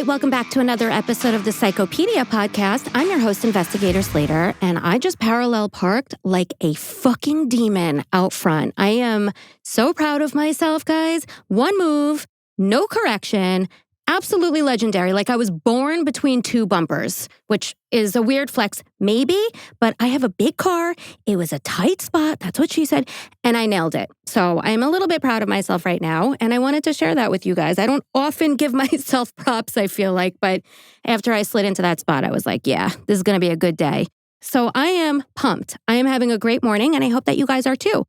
right, welcome back to another episode of the Psychopedia podcast. I'm your host, Investigator Slater, and I just parallel parked like a fucking demon out front. I am so proud of myself, guys. One move, no correction, absolutely legendary. Like I was born between two bumpers, which is a weird flex, maybe, but I have a big car. It was a tight spot. That's what she said. And I nailed it. So I'm a little bit proud of myself right now. And I wanted to share that with you guys. I don't often give myself props, I feel like, but after I slid into that spot, I was like, yeah, this is going to be a good day. So I am pumped. I am having a great morning and I hope that you guys are too.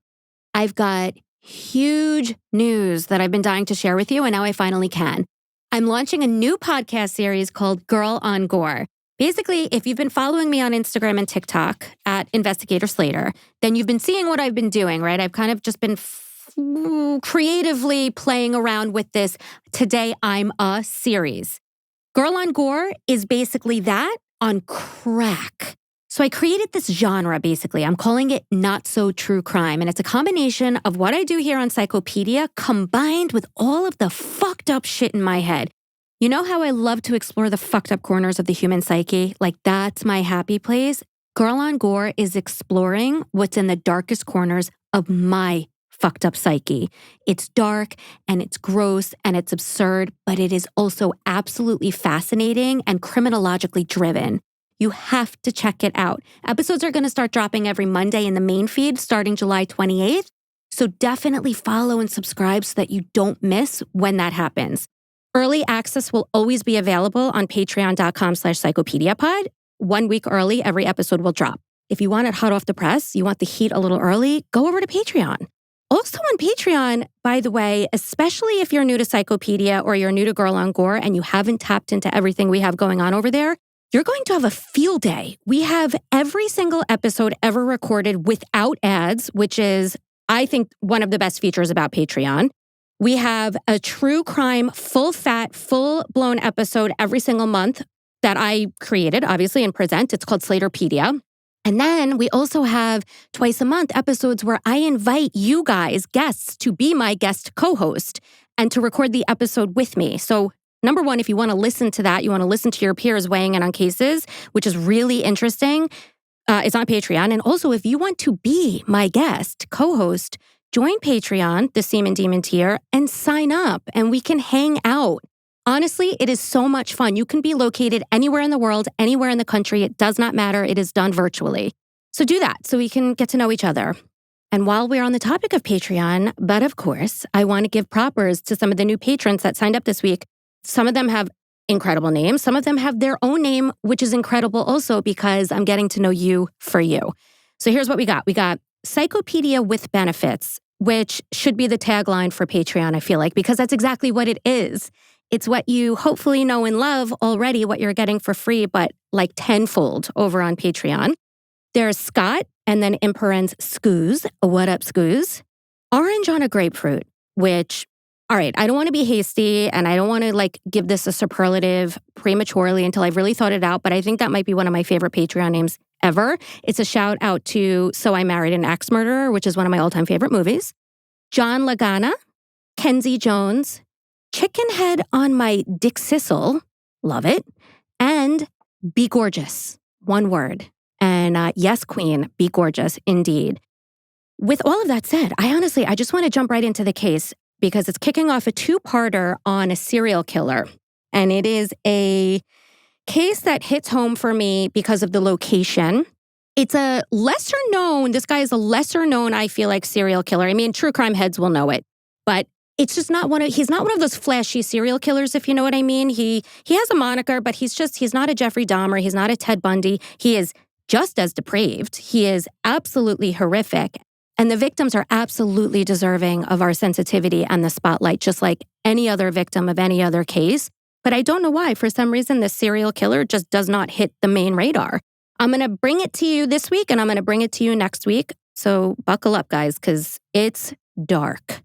I've got huge news that I've been dying to share with you and now I finally can. I'm launching a new podcast series called Girl on Gore. Basically, if you've been following me on Instagram and TikTok at Investigator Slater, then you've been seeing what I've been doing, right? I've kind of just been creatively playing around with this Today I'm a series. Girl on Gore is basically that on crack. So I created this genre, basically. I'm calling it Not So True Crime. And it's a combination of what I do here on Psychopedia combined with all of the fucked up shit in my head. You know how I love to explore the fucked up corners of the human psyche? Like that's my happy place. Girl on Gore is exploring what's in the darkest corners of my fucked up psyche. It's dark and it's gross and it's absurd, but it is also absolutely fascinating and criminologically driven. You have to check it out. Episodes are going to start dropping every Monday in the main feed starting July 28th. So definitely follow and subscribe so that you don't miss when that happens. Early access will always be available on patreon.com/psychopediapod. 1 week early, every episode will drop. If you want it hot off the press, you want the heat a little early, go over to Patreon. Also on Patreon, by the way, especially if you're new to Psychopedia or you're new to Girl on Gore and you haven't tapped into everything we have going on over there, you're going to have a field day. We have every single episode ever recorded without ads, which is, I think, one of the best features about Patreon. We have a true crime, full-fat, full-blown episode every single month that I created, obviously, and present. It's called Slaterpedia. And then we also have twice a month episodes where I invite you guys, guests, to be my guest co-host and to record the episode with me. So number one, if you want to listen to that, you want to listen to your peers weighing in on cases, which is really interesting, it's on Patreon. And also, if you want to be my guest, co-host, join Patreon, the Semen Demon tier, and sign up, and we can hang out. Honestly, it is so much fun. You can be located anywhere in the world, anywhere in the country. It does not matter. It is done virtually. So do that so we can get to know each other. And while we're on the topic of Patreon, but of course, I want to give propers to some of the new patrons that signed up this week. Some of them have incredible names. Some of them have their own name, which is incredible also because I'm getting to know you for you. So here's what we got. We got Psychopedia with benefits, which should be the tagline for Patreon, I feel like, because that's exactly what it is. It's what you hopefully know and love already, what you're getting for free, but like tenfold over on Patreon. There's Scott, and then in parens, Scoos. What up, Scoos? Orange on a grapefruit, which, all right, I don't want to be hasty, and I don't want to give this a superlative prematurely until I've really thought it out, but I think that might be one of my favorite Patreon names ever. It's a shout out to So I Married an Axe Murderer, which is one of my all-time favorite movies. John Lagana, Kenzie Jones, Chicken Head on my Dick Sissel, love it, and Be Gorgeous, one word. And yes, Queen, be gorgeous, indeed. With all of that said, I just want to jump right into the case because it's kicking off a two-parter on a serial killer. And it is a case that hits home for me because of the location. It's a lesser known, this guy is a lesser known, I feel like, serial killer. I mean, true crime heads will know it, but it's just he's not one of those flashy serial killers, if you know what I mean. He has a moniker, but he's not a Jeffrey Dahmer. He's not a Ted Bundy. He is just as depraved. He is absolutely horrific. And the victims are absolutely deserving of our sensitivity and the spotlight, just like any other victim of any other case. But I don't know why. For some reason, this serial killer just does not hit the main radar. I'm going to bring it to you this week, and I'm going to bring it to you next week. So buckle up, guys, because it's dark.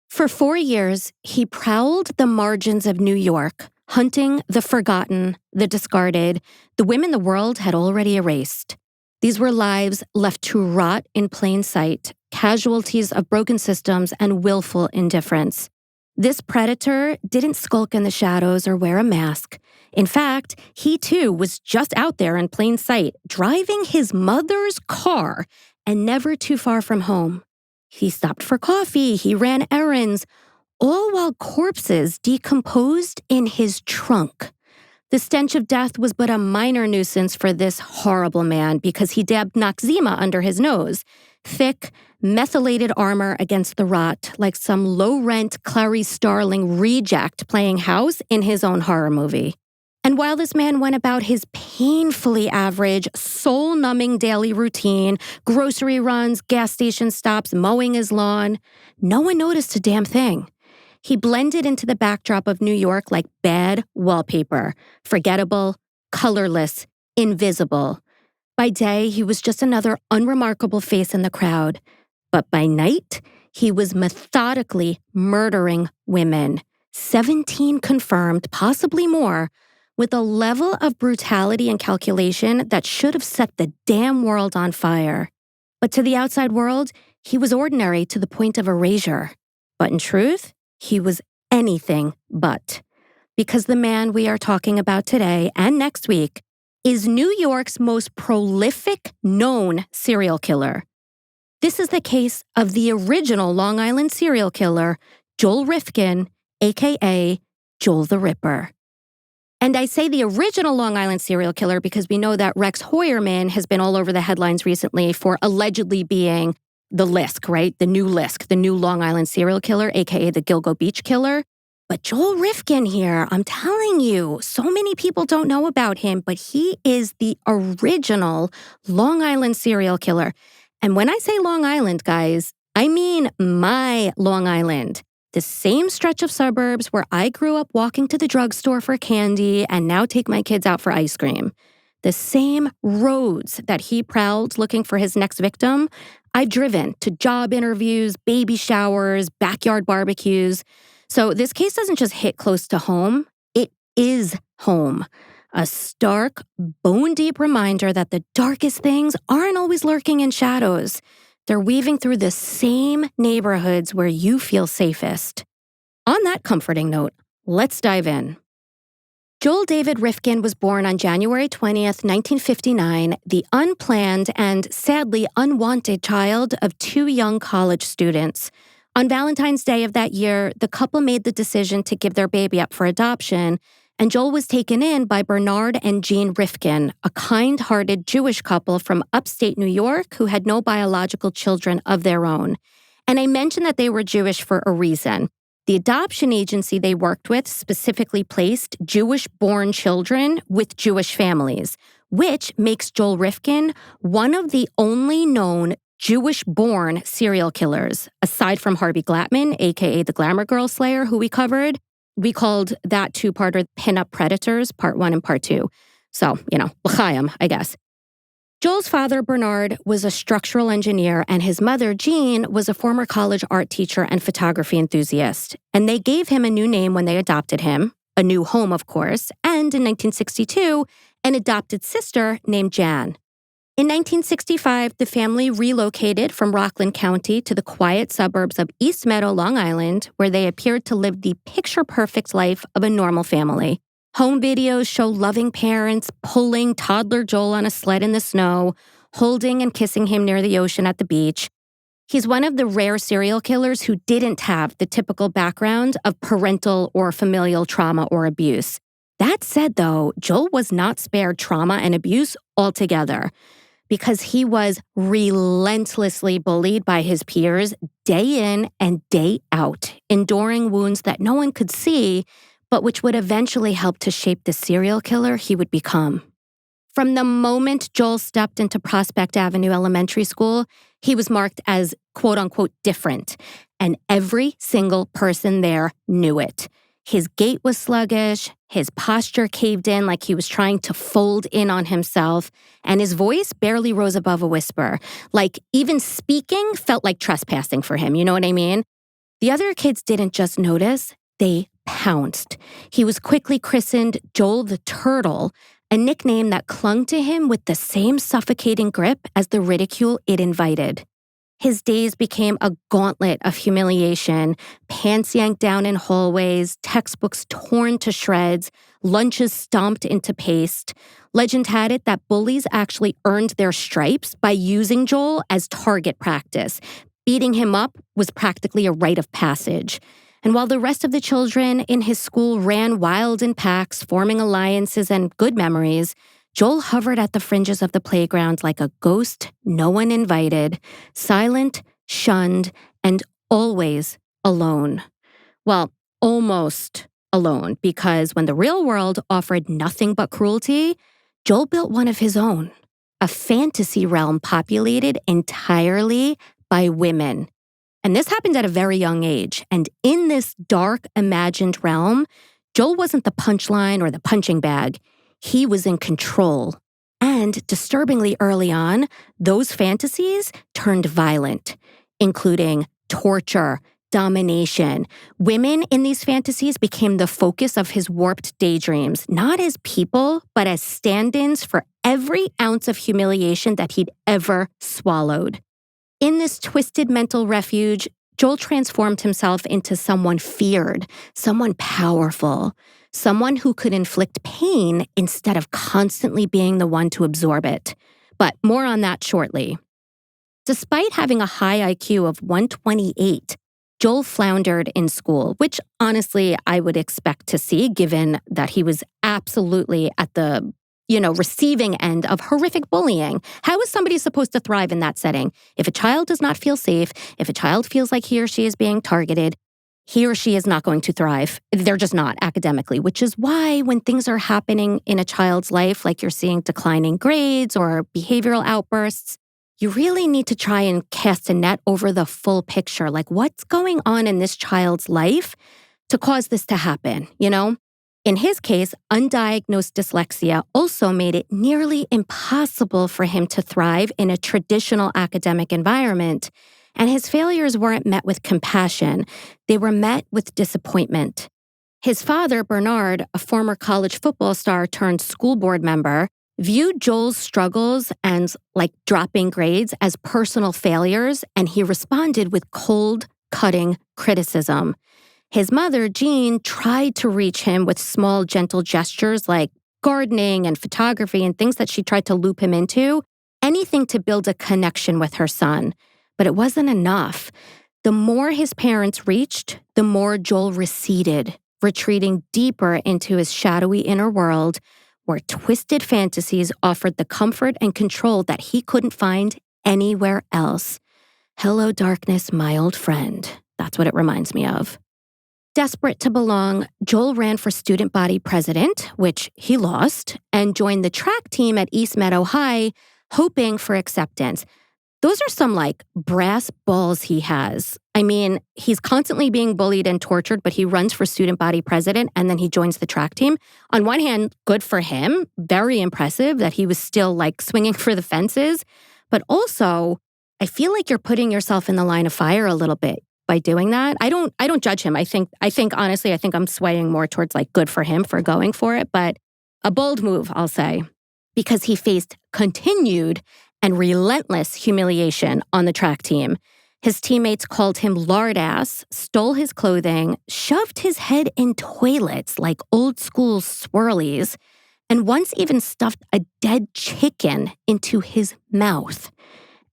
For 4 years, he prowled the margins of New York, hunting the forgotten, the discarded, the women the world had already erased. These were lives left to rot in plain sight, casualties of broken systems and willful indifference. This predator didn't skulk in the shadows or wear a mask. In fact, he too was just out there in plain sight, driving his mother's car and never too far from home. He stopped for coffee, he ran errands, all while corpses decomposed in his trunk. The stench of death was but a minor nuisance for this horrible man because he dabbed Noxzema under his nose, thick, methylated armor against the rot, like some low-rent Clarice Starling reject playing house in his own horror movie. And while this man went about his painfully average, soul-numbing daily routine, grocery runs, gas station stops, mowing his lawn, no one noticed a damn thing. He blended into the backdrop of New York like bad wallpaper, forgettable, colorless, invisible. By day, he was just another unremarkable face in the crowd. But by night, he was methodically murdering women, 17 confirmed, possibly more, with a level of brutality and calculation that should have set the damn world on fire. But to the outside world, he was ordinary to the point of erasure. But in truth, he was anything but. Because the man we are talking about today and next week is New York's most prolific known serial killer. This is the case of the original Long Island serial killer, Joel Rifkin, aka Joel the Ripper. And I say the original Long Island serial killer because we know that Rex Hoyerman has been all over the headlines recently for allegedly being the Lisk, right? The new Lisk, the new Long Island serial killer, aka the Gilgo Beach killer. But Joel Rifkin here, I'm telling you, so many people don't know about him, but he is the original Long Island serial killer. And when I say Long Island, guys, I mean my Long Island. The same stretch of suburbs where I grew up walking to the drugstore for candy and now take my kids out for ice cream. The same roads that he prowled looking for his next victim, I've driven to job interviews, baby showers, backyard barbecues. So this case doesn't just hit close to home, it is home. A stark, bone-deep reminder that the darkest things aren't always lurking in shadows. They're weaving through the same neighborhoods where you feel safest. On that comforting note, let's dive in. Joel David Rifkin was born on January 20th, 1959, the unplanned and sadly unwanted child of two young college students. On Valentine's Day of that year, the couple made the decision to give their baby up for adoption, and Joel was taken in by Bernard and Jean Rifkin, a kind-hearted Jewish couple from upstate New York who had no biological children of their own. And I mentioned that they were Jewish for a reason. The adoption agency they worked with specifically placed Jewish-born children with Jewish families, which makes Joel Rifkin one of the only known Jewish-born serial killers, aside from Harvey Glattman, aka the Glamour Girl Slayer, who we covered. We called that two-parter Pinup Predators, Part 1 and Part 2. So, l'chaim, I guess. Joel's father, Bernard, was a structural engineer, and his mother, Jean, was a former college art teacher and photography enthusiast. And they gave him a new name when they adopted him, a new home, of course, and in 1962, an adopted sister named Jan. In 1965, the family relocated from Rockland County to the quiet suburbs of East Meadow, Long Island, where they appeared to live the picture-perfect life of a normal family. Home videos show loving parents pulling toddler Joel on a sled in the snow, holding and kissing him near the ocean at the beach. He's one of the rare serial killers who didn't have the typical background of parental or familial trauma or abuse. That said, though, Joel was not spared trauma and abuse altogether, because he was relentlessly bullied by his peers day in and day out, enduring wounds that no one could see, but which would eventually help to shape the serial killer he would become. From the moment Joel stepped into Prospect Avenue Elementary School, he was marked as quote-unquote different, and every single person there knew it. His gait was sluggish, his posture caved in like he was trying to fold in on himself, and his voice barely rose above a whisper. Like, even speaking felt like trespassing for him, you know what I mean? The other kids didn't just notice, they pounced. He was quickly christened Joel the Turtle, a nickname that clung to him with the same suffocating grip as the ridicule it invited. His days became a gauntlet of humiliation, pants yanked down in hallways, textbooks torn to shreds, lunches stomped into paste. Legend had it that bullies actually earned their stripes by using Joel as target practice. Beating him up was practically a rite of passage. And while the rest of the children in his school ran wild in packs, forming alliances and good memories, Joel hovered at the fringes of the playground like a ghost no one invited, silent, shunned, and always alone. Well, almost alone, because when the real world offered nothing but cruelty, Joel built one of his own, a fantasy realm populated entirely by women. And this happened at a very young age. And in this dark, imagined realm, Joel wasn't the punchline or the punching bag. He was in control. And disturbingly early on, those fantasies turned violent, including torture, domination. Women in these fantasies became the focus of his warped daydreams, not as people, but as stand-ins for every ounce of humiliation that he'd ever swallowed. In this twisted mental refuge, Joel transformed himself into someone feared, someone powerful, someone who could inflict pain instead of constantly being the one to absorb it. But more on that shortly. Despite having a high IQ of 128, Joel floundered in school, which honestly I would expect to see given that he was absolutely at the receiving end of horrific bullying. How is somebody supposed to thrive in that setting? If a child does not feel safe, if a child feels like he or she is being targeted, he or she is not going to thrive. They're just not academically, which is why when things are happening in a child's life, like you're seeing declining grades or behavioral outbursts, you really need to try and cast a net over the full picture. Like, what's going on in this child's life to cause this to happen, In his case, undiagnosed dyslexia also made it nearly impossible for him to thrive in a traditional academic environment, and his failures weren't met with compassion. They were met with disappointment. His father, Bernard, a former college football star turned school board member, viewed Joel's struggles and dropping grades as personal failures, and he responded with cold, cutting criticism. His mother, Jean, tried to reach him with small, gentle gestures like gardening and photography and things that she tried to loop him into, anything to build a connection with her son. But it wasn't enough. The more his parents reached, the more Joel receded, retreating deeper into his shadowy inner world, where twisted fantasies offered the comfort and control that he couldn't find anywhere else. Hello, darkness, my old friend. That's what it reminds me of. Desperate to belong, Joel ran for student body president, which he lost, and joined the track team at East Meadow High, hoping for acceptance. Those are some brass balls he has. I mean, he's constantly being bullied and tortured, but he runs for student body president and then he joins the track team. On one hand, good for him. Very impressive that he was still swinging for the fences. But also, I feel like you're putting yourself in the line of fire a little bit by doing that. I don't judge him. I think honestly, I'm swaying more towards good for him for going for it, but a bold move, I'll say, because he faced continued and relentless humiliation on the track team. His teammates called him lard ass, stole his clothing, shoved his head in toilets like old school swirlies, and once even stuffed a dead chicken into his mouth.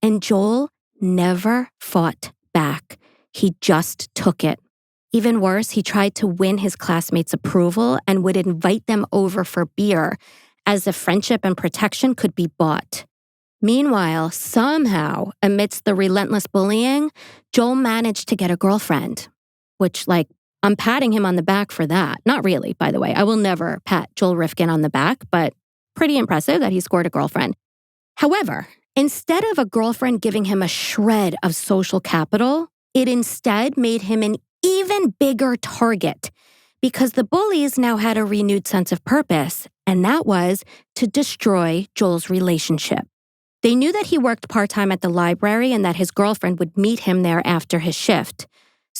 And Joel never fought back. He just took it. Even worse, he tried to win his classmates' approval and would invite them over for beer, as if friendship and protection could be bought. Meanwhile, somehow, amidst the relentless bullying, Joel managed to get a girlfriend, which, I'm patting him on the back for that. Not really, by the way. I will never pat Joel Rifkin on the back, but pretty impressive that he scored a girlfriend. However, instead of a girlfriend giving him a shred of social capital, it instead made him an even bigger target because the bullies now had a renewed sense of purpose, and that was to destroy Joel's relationship. They knew that he worked part-time at the library and that his girlfriend would meet him there after his shift.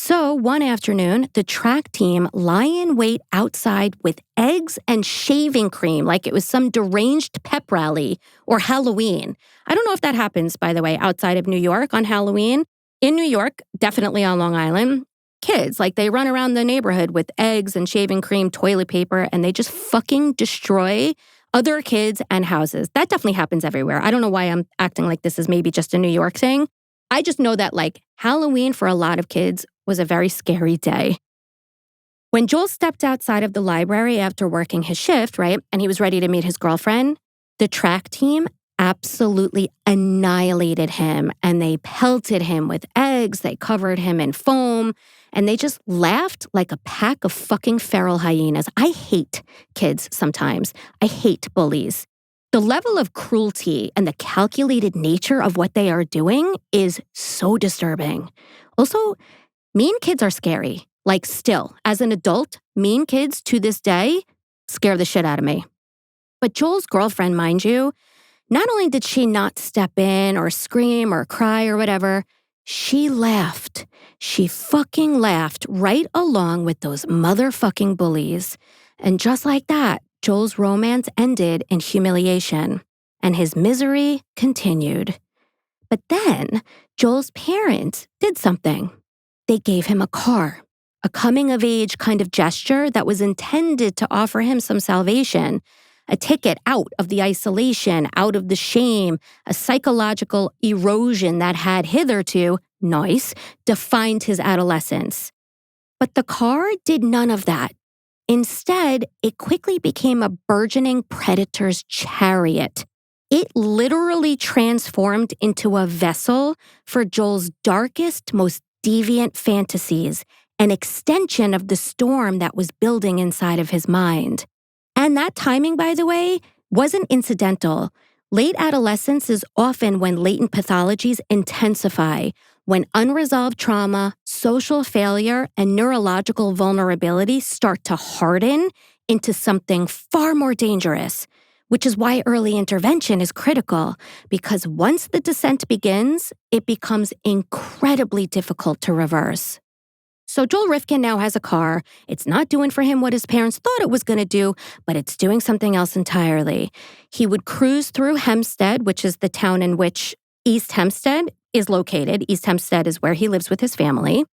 So one afternoon, the track team lie in wait outside with eggs and shaving cream like it was some deranged pep rally or Halloween. I don't know if that happens, by the way, outside of New York on Halloween. In New York, definitely on Long Island, kids, like they run around the neighborhood with eggs and shaving cream, toilet paper, and they just fucking destroy other kids and houses. That definitely happens everywhere. I don't know why I'm acting like this is maybe just a New York thing. I just know that like Halloween for a lot of kids was a very scary day. When Joel stepped outside of the library after working his shift, right, and he was ready to meet his girlfriend, the track team absolutely annihilated him and they pelted him with eggs, they covered him in foam, and they just laughed like a pack of fucking feral hyenas. I hate kids sometimes. I hate bullies. The level of cruelty and the calculated nature of what they are doing is so disturbing. Also, mean kids are scary. Like still, as an adult, mean kids to this day scare the shit out of me. But Joel's girlfriend, mind you, not only did she not step in or scream or cry or whatever, she laughed. She fucking laughed right along with those motherfucking bullies. And just like that, Joel's romance ended in humiliation, and his misery continued. But then, Joel's parents did something. They gave him a car, a coming-of-age kind of gesture that was intended to offer him some salvation, a ticket out of the isolation, out of the shame, a psychological erosion that had hitherto, nice, defined his adolescence. But the car did none of that. Instead, it quickly became a burgeoning predator's chariot. It literally transformed into a vessel for Joel's darkest, most deviant fantasies, an extension of the storm that was building inside of his mind. And that timing, by the way, wasn't incidental. Late adolescence is often when latent pathologies intensify, when unresolved trauma, social failure, and neurological vulnerability start to harden into something far more dangerous, which is why early intervention is critical, because once the descent begins, it becomes incredibly difficult to reverse. So Joel Rifkin now has a car. It's not doing for him what his parents thought it was going to do, but it's doing something else entirely. He would cruise through Hempstead, which is the town in which East Hempstead is located. East Hempstead is where he lives with his family.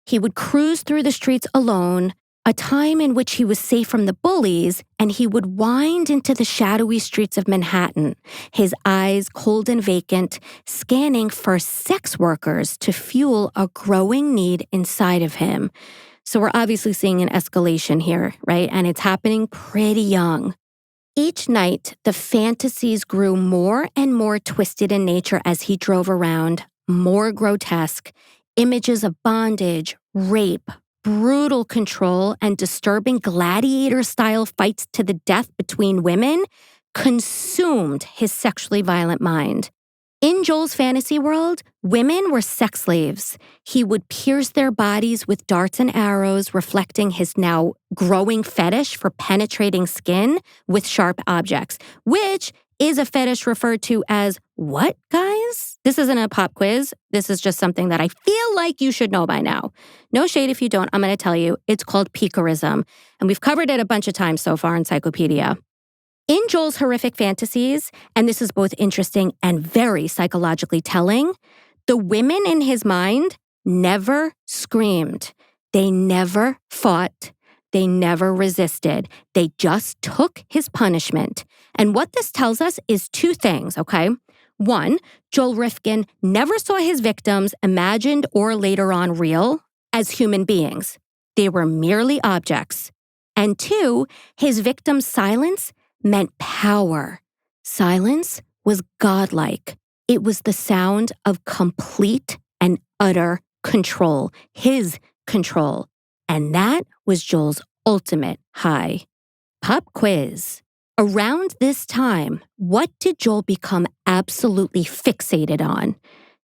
He would cruise through the streets alone, a time in which he was safe from the bullies, and he would wind into the shadowy streets of Manhattan, his eyes cold and vacant, scanning for sex workers to fuel a growing need inside of him. So we're obviously seeing an escalation here, right? And it's happening pretty young. Each night, the fantasies grew more and more twisted in nature as he drove around, more grotesque, images of bondage, rape, brutal control, and disturbing gladiator-style fights to the death between women consumed his sexually violent mind. In Joel's fantasy world, women were sex slaves. He would pierce their bodies with darts and arrows, reflecting his now growing fetish for penetrating skin with sharp objects, which is a fetish referred to as what, guys? This isn't a pop quiz. This is just something that I feel like you should know by now. No shade if you don't. I'm going to tell you. It's called picorism, and we've covered it a bunch of times so far in Psychopedia. In Joel's horrific fantasies, and this is both interesting and very psychologically telling, the women in his mind never screamed. They never fought. They never resisted. They just took his punishment. And what this tells us is two things, okay? One, Joel Rifkin never saw his victims, imagined or later on real, as human beings. They were merely objects. And two, his victims' silence meant power. Silence was godlike. It was the sound of complete and utter control, his control. And that was Joel's ultimate high. Pop quiz. Around this time, what did Joel become absolutely fixated on?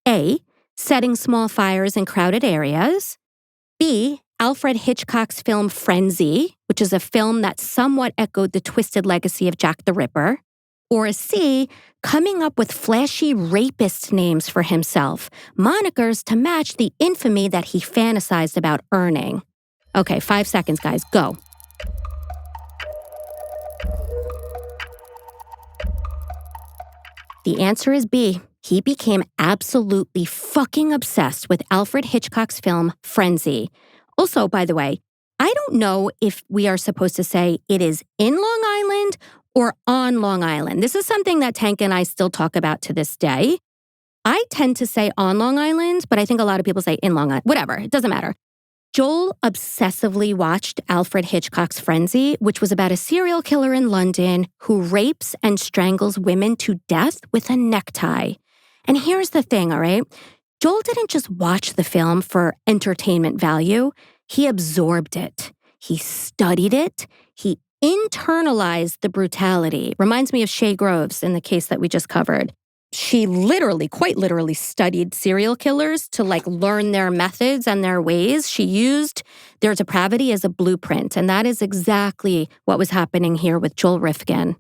A, setting small fires in crowded areas. B, Alfred Hitchcock's film Frenzy, which is a film that somewhat echoed the twisted legacy of Jack the Ripper. Or C, coming up with flashy rapist names for himself, monikers to match the infamy that he fantasized about earning. Okay, 5 seconds, guys, go. The answer is B. He became absolutely fucking obsessed with Alfred Hitchcock's film Frenzy. Also, by the way, I don't know if we are supposed to say it is in Long Island or on Long Island. This is something that Tank and I still talk about to this day. I tend to say on Long Island, but I think a lot of people say in Long Island. Whatever, it doesn't matter. Joel obsessively watched Alfred Hitchcock's Frenzy, which was about a serial killer in London who rapes and strangles women to death with a necktie. And here's the thing, all right? Joel didn't just watch the film for entertainment value. He absorbed it. He studied it. He internalized the brutality. Reminds me of Shay Groves in the case that we just covered. She quite literally studied serial killers to learn their methods and their ways. She used their depravity as a blueprint. And that is exactly what was happening here with Joel Rifkin.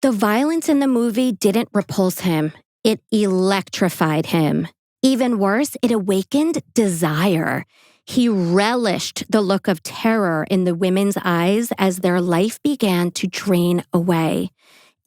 The violence in the movie didn't repulse him. It electrified him. Even worse, it awakened desire. He relished the look of terror in the women's eyes as their life began to drain away.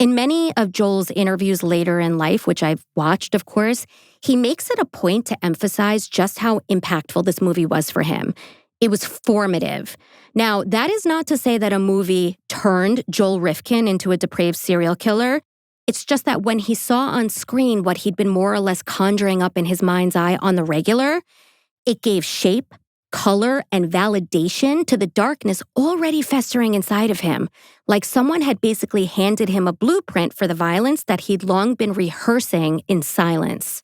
In many of Joel's interviews later in life, which I've watched, of course, he makes it a point to emphasize just how impactful this movie was for him. It was formative. Now, that is not to say that a movie turned Joel Rifkin into a depraved serial killer. It's just that when he saw on screen what he'd been more or less conjuring up in his mind's eye on the regular, it gave shape, color, and validation to the darkness already festering inside of him, like someone had basically handed him a blueprint for the violence that he'd long been rehearsing in silence.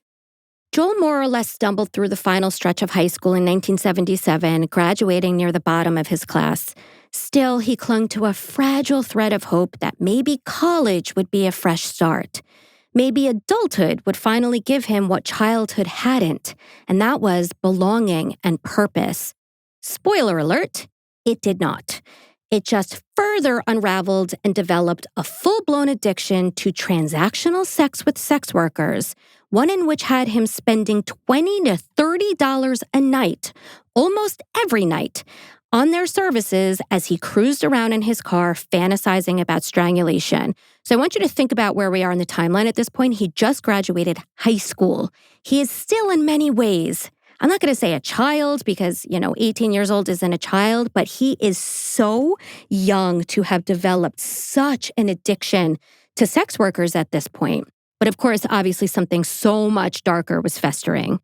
Joel more or less stumbled through the final stretch of high school in 1977, graduating near the bottom of his class. Still, he clung to a fragile thread of hope that maybe college would be a fresh start. Maybe adulthood would finally give him what childhood hadn't, and that was belonging and purpose. Spoiler alert, it did not. It just further unraveled and developed a full-blown addiction to transactional sex with sex workers, one in which had him spending $20 to $30 a night, almost every night, on their services as he cruised around in his car fantasizing about strangulation. So I want you to think about where we are in the timeline at this point. He just graduated high school. He is still in many ways, I'm not going to say a child because, 18 years old isn't a child, but he is so young to have developed such an addiction to sex workers at this point. But of course, obviously something so much darker was festering.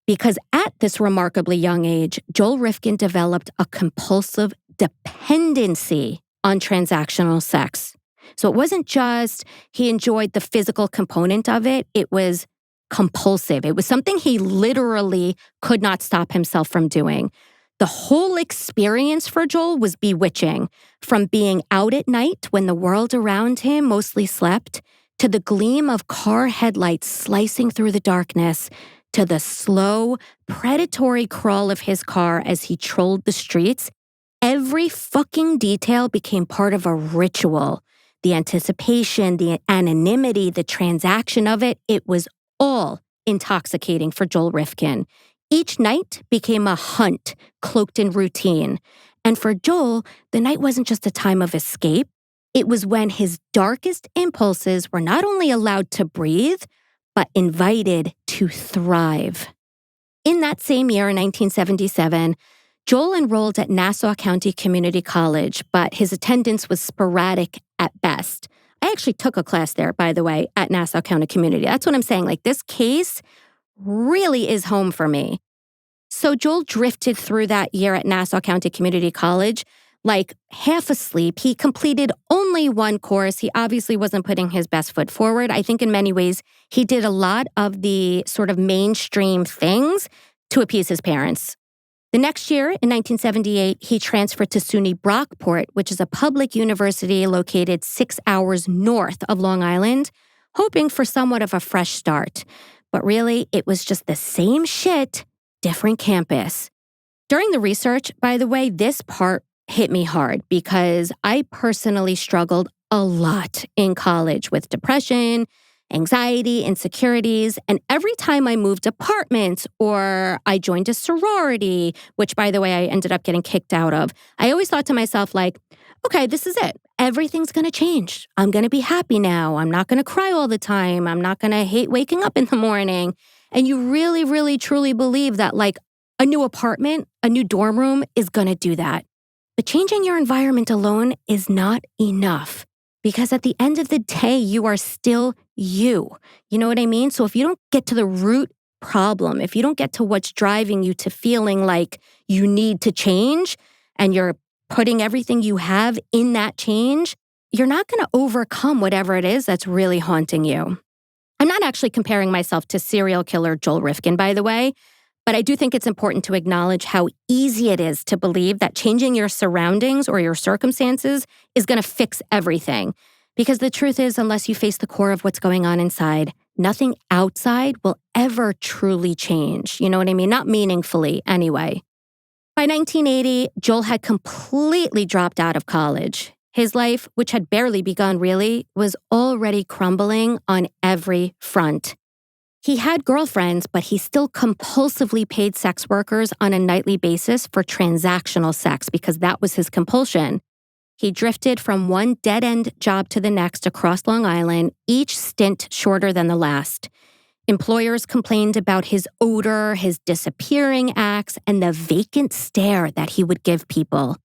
Because at this remarkably young age, Joel Rifkin developed a compulsive dependency on transactional sex. So it wasn't just he enjoyed the physical component of it, it was compulsive. It was something he literally could not stop himself from doing. The whole experience for Joel was bewitching, from being out at night when the world around him mostly slept, to the gleam of car headlights slicing through the darkness, to the slow, predatory crawl of his car as he trolled the streets. Every fucking detail became part of a ritual. The anticipation, the anonymity, the transaction of it, it was all intoxicating for Joel Rifkin. Each night became a hunt cloaked in routine. And for Joel, the night wasn't just a time of escape. It was when his darkest impulses were not only allowed to breathe, but invited to thrive. In that same year, in 1977, Joel enrolled at Nassau County Community College, but his attendance was sporadic at best. I actually took a class there, by the way, at Nassau County Community. That's what I'm saying. This case really is home for me. So Joel drifted through that year at Nassau County Community College, half asleep. He completed only one course. He obviously wasn't putting his best foot forward. I think in many ways, he did a lot of the sort of mainstream things to appease his parents. The next year, in 1978, he transferred to SUNY Brockport, which is a public university located 6 hours north of Long Island, hoping for somewhat of a fresh start. But really, it was just the same shit, different campus. During the research, by the way, this part hit me hard because I personally struggled a lot in college with depression, anxiety, insecurities. And every time I moved apartments or I joined a sorority, which by the way, I ended up getting kicked out of, I always thought to myself like, okay, this is it. Everything's going to change. I'm going to be happy now. I'm not going to cry all the time. I'm not going to hate waking up in the morning. And you really, really, truly believe that like a new apartment, a new dorm room is going to do that. But changing your environment alone is not enough because at the end of the day, you are still you. You know what I mean? So if you don't get to the root problem, if you don't get to what's driving you to feeling like you need to change and you're putting everything you have in that change, you're not going to overcome whatever it is that's really haunting you. I'm not actually comparing myself to serial killer Joel Rifkin, by the way, but I do think it's important to acknowledge how easy it is to believe that changing your surroundings or your circumstances is going to fix everything. Because the truth is, unless you face the core of what's going on inside, nothing outside will ever truly change. You know what I mean? Not meaningfully, anyway. By 1980, Joel had completely dropped out of college. His life, which had barely begun really, was already crumbling on every front. He had girlfriends, but he still compulsively paid sex workers on a nightly basis for transactional sex because that was his compulsion. He drifted from one dead-end job to the next across Long Island, each stint shorter than the last. Employers complained about his odor, his disappearing acts, and the vacant stare that he would give people.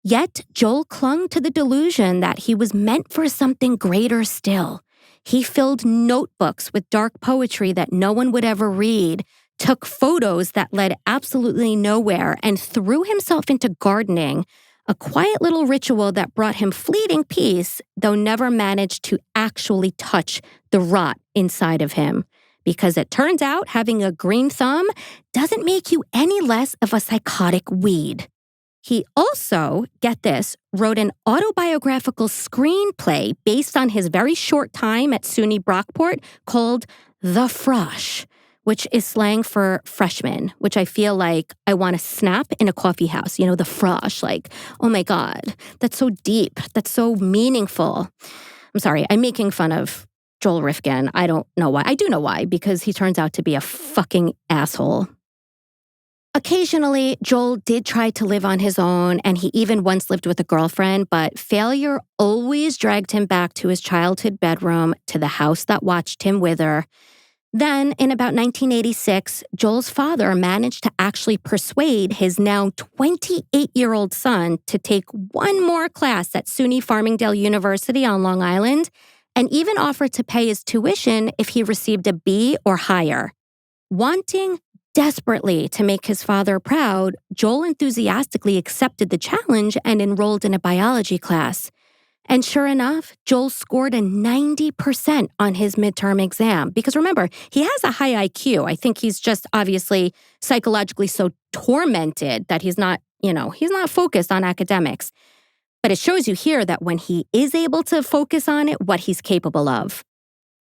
Yet, Joel clung to the delusion that he was meant for something greater still. He filled notebooks with dark poetry that no one would ever read, took photos that led absolutely nowhere, and threw himself into gardening, a quiet little ritual that brought him fleeting peace, though never managed to actually touch the rot inside of him. Because it turns out having a green thumb doesn't make you any less of a psychotic weed. He also, get this, wrote an autobiographical screenplay based on his very short time at SUNY Brockport called The Frosh, which is slang for freshman, which I feel like I want to snap in a coffee house. You know, the frosh, like, oh my God, that's so deep. That's so meaningful. I'm sorry, I'm making fun of Joel Rifkin. I don't know why. I do know why, because he turns out to be a fucking asshole. Occasionally, Joel did try to live on his own, and he even once lived with a girlfriend, but failure always dragged him back to his childhood bedroom, to the house that watched him wither. Then, in about 1986, Joel's father managed to actually persuade his now 28-year-old son to take one more class at SUNY Farmingdale University on Long Island, and even offered to pay his tuition if he received a B or higher. Wanting desperately to make his father proud, Joel enthusiastically accepted the challenge and enrolled in a biology class. And sure enough, Joel scored a 90% on his midterm exam. Because remember, he has a high IQ. I think he's just obviously psychologically so tormented that he's not focused on academics. But it shows you here that when he is able to focus on it, what he's capable of.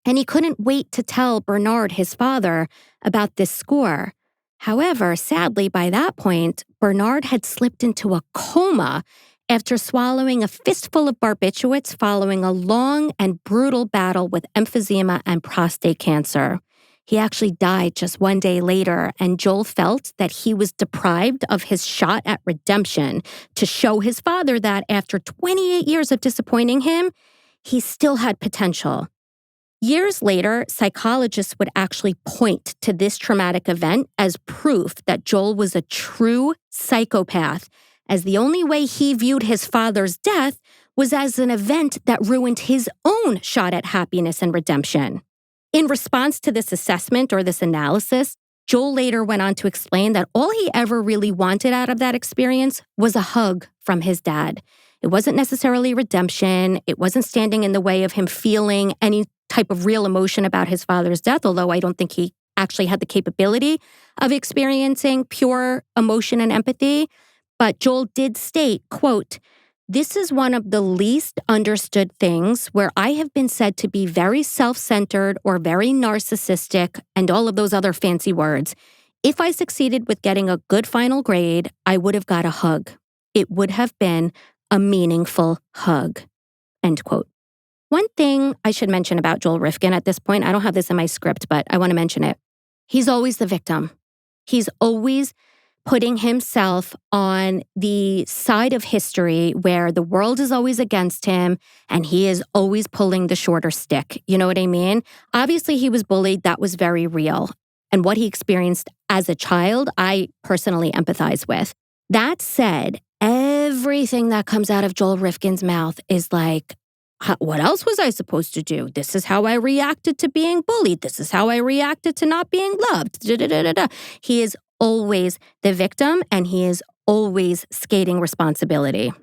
And he couldn't wait to tell Bernard, his father, about this score. However, sadly, by that point, Bernard had slipped into a coma after swallowing a fistful of barbiturates following a long and brutal battle with emphysema and prostate cancer. He actually died just one day later, and Joel felt that he was deprived of his shot at redemption to show his father that after 28 years of disappointing him, he still had potential. Years later, psychologists would actually point to this traumatic event as proof that Joel was a true psychopath, as the only way he viewed his father's death was as an event that ruined his own shot at happiness and redemption. In response to this assessment or this analysis, Joel later went on to explain that all he ever really wanted out of that experience was a hug from his dad. It wasn't necessarily redemption. It wasn't standing in the way of him feeling any type of real emotion about his father's death, although I don't think he actually had the capability of experiencing pure emotion and empathy. But Joel did state, quote, "This is one of the least understood things where I have been said to be very self-centered or very narcissistic and all of those other fancy words. If I succeeded with getting a good final grade, I would have got a hug. It would have been a meaningful hug," end quote. One thing I should mention about Joel Rifkin at this point, I don't have this in my script, but I want to mention it. He's always the victim. He's always putting himself on the side of history where the world is always against him and he is always pulling the shorter stick. You know what I mean? Obviously, he was bullied. That was very real. And what he experienced as a child, I personally empathize with. That said, everything that comes out of Joel Rifkin's mouth is like, what else was I supposed to do? This is how I reacted to being bullied. This is how I reacted to not being loved. He is always the victim, and he is always skating responsibility.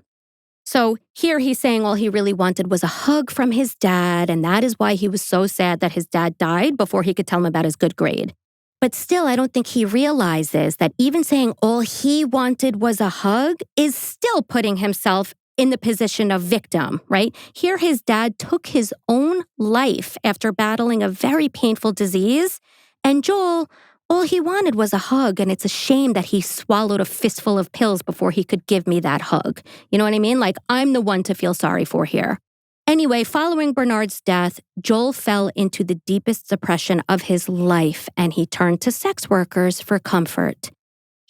So here he's saying all he really wanted was a hug from his dad, and that is why he was so sad that his dad died before he could tell him about his good grade. But still, I don't think he realizes that even saying all he wanted was a hug is still putting himself in the position of victim, right? Here his dad took his own life after battling a very painful disease, and Joel, all he wanted was a hug, and it's a shame that he swallowed a fistful of pills before he could give me that hug. You know what I mean? Like, I'm the one to feel sorry for here. Anyway, following Bernard's death, Joel fell into the deepest depression of his life, and he turned to sex workers for comfort.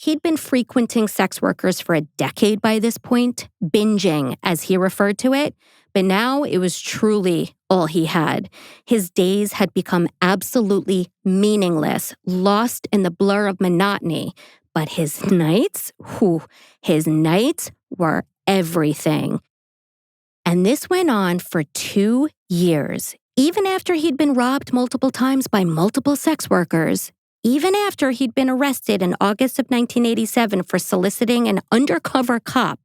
He'd been frequenting sex workers for a decade by this point, binging, as he referred to it, but now it was truly all he had. His days had become absolutely meaningless, lost in the blur of monotony. But his nights were everything. And this went on for 2 years, even after he'd been robbed multiple times by multiple sex workers. Even after he'd been arrested in August of 1987 for soliciting an undercover cop,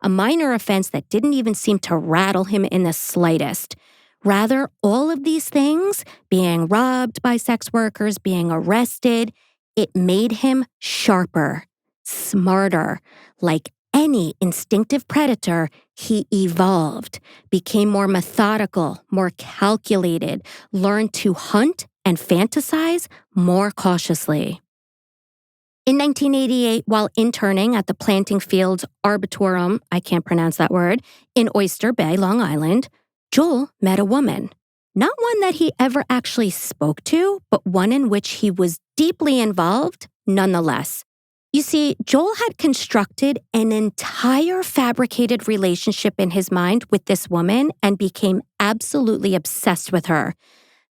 a minor offense that didn't even seem to rattle him in the slightest. Rather, all of these things, being robbed by sex workers, being arrested, it made him sharper, smarter. Like any instinctive predator, he evolved, became more methodical, more calculated, learned to hunt and fantasize more cautiously. In 1988, while interning at the Planting Fields Arboretum, I can't pronounce that word, in Oyster Bay, Long Island, Joel met a woman. Not one that he ever actually spoke to, but one in which he was deeply involved nonetheless. You see, Joel had constructed an entire fabricated relationship in his mind with this woman and became absolutely obsessed with her.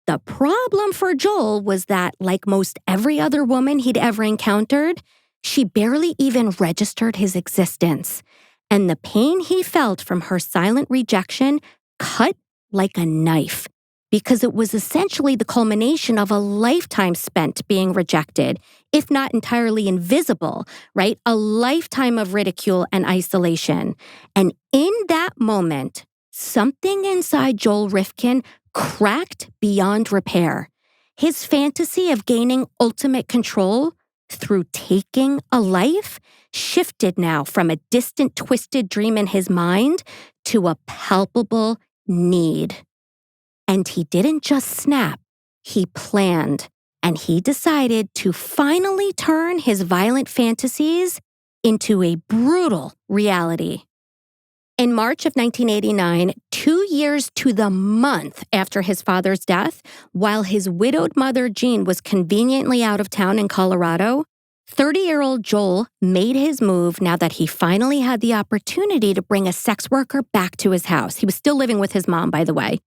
The problem for Joel was that, like most every other woman he'd ever encountered, she barely even registered his existence. And the pain he felt from her silent rejection cut like a knife, because it was essentially the culmination of a lifetime spent being rejected, if not entirely invisible, right? A lifetime of ridicule and isolation. And in that moment, something inside Joel Rifkin cracked beyond repair. His fantasy of gaining ultimate control through taking a life shifted now from a distant, twisted dream in his mind to a palpable need. And he didn't just snap, he planned, and he decided to finally turn his violent fantasies into a brutal reality. In March of 1989, 2 years to the month after his father's death, while his widowed mother, Jean, was conveniently out of town in Colorado, 30-year-old Joel made his move now that he finally had the opportunity to bring a sex worker back to his house. He was still living with his mom, by the way.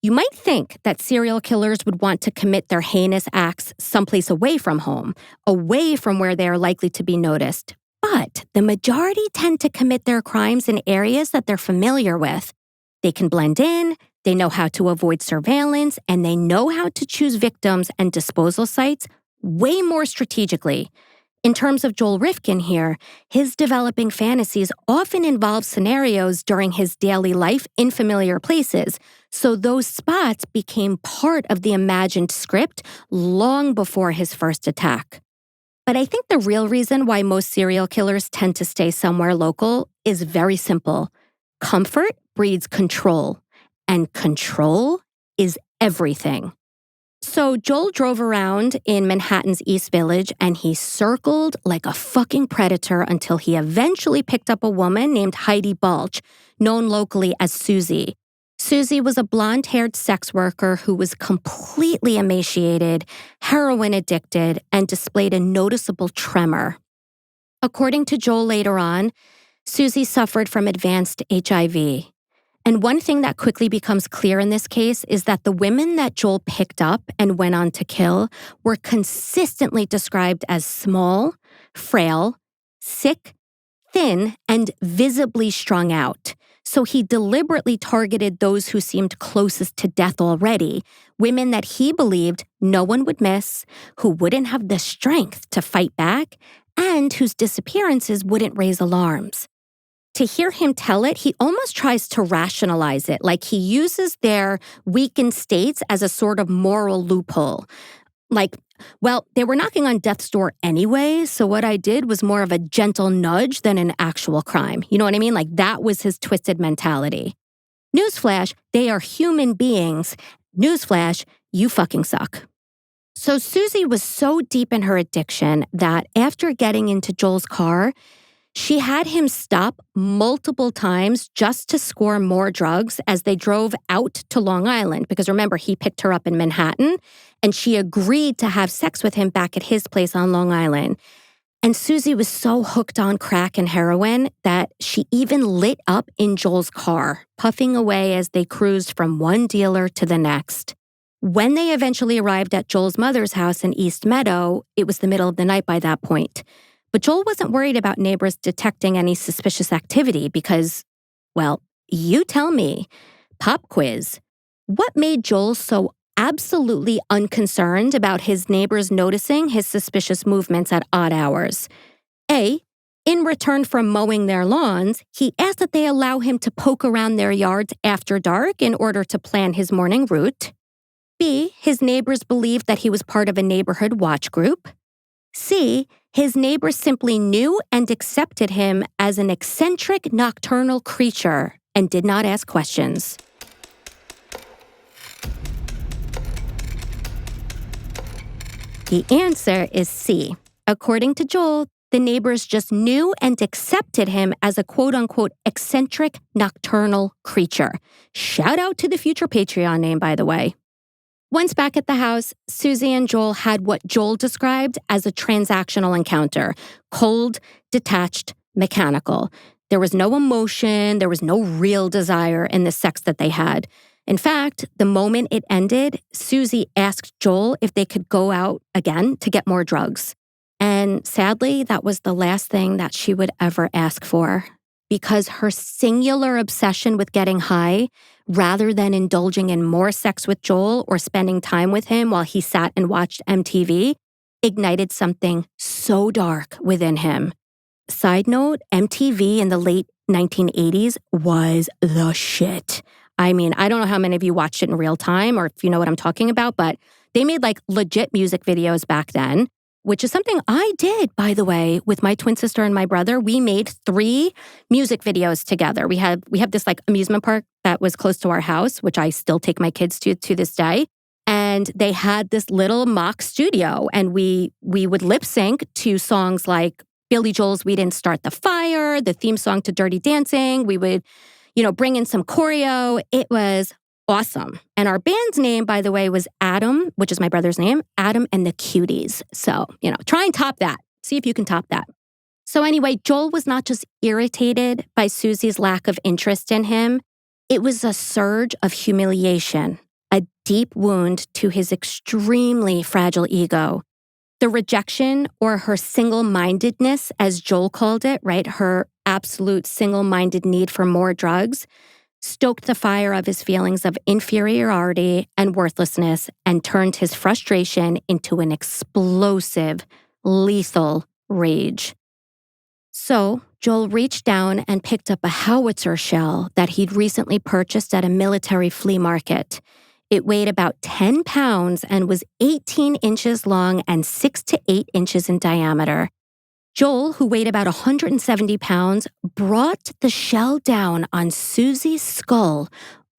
You might think that serial killers would want to commit their heinous acts someplace away from home, away from where they are likely to be noticed. But the majority tend to commit their crimes in areas that they're familiar with. They can blend in, they know how to avoid surveillance, and they know how to choose victims and disposal sites way more strategically. In terms of Joel Rifkin here, his developing fantasies often involve scenarios during his daily life in familiar places, so those spots became part of the imagined script long before his first attack. But I think the real reason why most serial killers tend to stay somewhere local is very simple. Comfort breeds control, and control is everything. So Joel drove around in Manhattan's East Village, and he circled like a fucking predator until he eventually picked up a woman named Heidi Balch, known locally as Susie. Susie was a blonde-haired sex worker who was completely emaciated, heroin addicted, and displayed a noticeable tremor. According to Joel later on, Susie suffered from advanced HIV. And one thing that quickly becomes clear in this case is that the women that Joel picked up and went on to kill were consistently described as small, frail, sick, thin, and visibly strung out. So he deliberately targeted those who seemed closest to death already, women that he believed no one would miss, who wouldn't have the strength to fight back, and whose disappearances wouldn't raise alarms. To hear him tell it, he almost tries to rationalize it, like he uses their weakened states as a sort of moral loophole. Like, well, they were knocking on death's door anyway, so what I did was more of a gentle nudge than an actual crime. You know what I mean? Like, that was his twisted mentality. Newsflash, they are human beings. Newsflash, you fucking suck. So Susie was so deep in her addiction that after getting into Joel's car, she had him stop multiple times just to score more drugs as they drove out to Long Island. Because remember, he picked her up in Manhattan, and she agreed to have sex with him back at his place on Long Island. And Susie was so hooked on crack and heroin that she even lit up in Joel's car, puffing away as they cruised from one dealer to the next. When they eventually arrived at Joel's mother's house in East Meadow, it was the middle of the night by that point. But Joel wasn't worried about neighbors detecting any suspicious activity because, well, you tell me, pop quiz, what made Joel so absolutely unconcerned about his neighbors noticing his suspicious movements at odd hours? A, in return for mowing their lawns, he asked that they allow him to poke around their yards after dark in order to plan his morning route. B, his neighbors believed that he was part of a neighborhood watch group. C, his neighbors simply knew and accepted him as an eccentric nocturnal creature and did not ask questions. The answer is C. According to Joel, the neighbors just knew and accepted him as a quote-unquote eccentric nocturnal creature. Shout out to the future Patreon name, by the way. Once back at the house, Susie and Joel had what Joel described as a transactional encounter. Cold, detached, mechanical. There was no emotion, there was no real desire in the sex that they had. In fact, the moment it ended, Susie asked Joel if they could go out again to get more drugs. And sadly, that was the last thing that she would ever ask for. Because her singular obsession with getting high, rather than indulging in more sex with Joel or spending time with him while he sat and watched MTV, ignited something so dark within him. Side note, MTV in the late 1980s was the shit. I mean, I don't know how many of you watched it in real time or if you know what I'm talking about, but they made like legit music videos back then, which is something I did, by the way, with my twin sister and my brother. We made 3 music videos together. We have this like amusement park that was close to our house, which I still take my kids to this day. And they had this little mock studio, and we would lip sync to songs like Billy Joel's "We Didn't Start the Fire," the theme song to Dirty Dancing. We would, bring in some choreo. It was awesome. And our band's name, by the way, was Adam, which is my brother's name, Adam and the Cuties. So, try and top that. See if you can top that. So anyway, Joel was not just irritated by Susie's lack of interest in him. It was a surge of humiliation, a deep wound to his extremely fragile ego. The rejection, or her single-mindedness, as Joel called it, right? Her absolute single-minded need for more drugs, stoked the fire of his feelings of inferiority and worthlessness and turned his frustration into an explosive, lethal rage. So, Joel reached down and picked up a howitzer shell that he'd recently purchased at a military flea market. It weighed about 10 pounds and was 18 inches long and 6 to 8 inches in diameter. Joel, who weighed about 170 pounds, brought the shell down on Susie's skull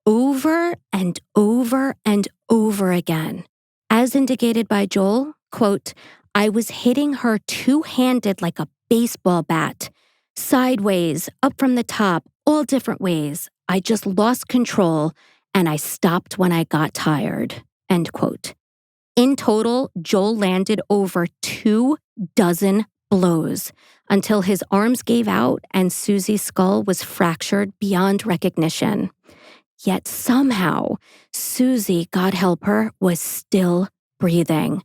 over and over and over again. As indicated by Joel, quote, "I was hitting her two-handed like a baseball bat. Sideways, up from the top, all different ways. I just lost control. and I stopped when I got tired, end quote. In total, Joel landed over 24 blows until his arms gave out and Susie's skull was fractured beyond recognition. Yet somehow, Susie, God help her, was still breathing.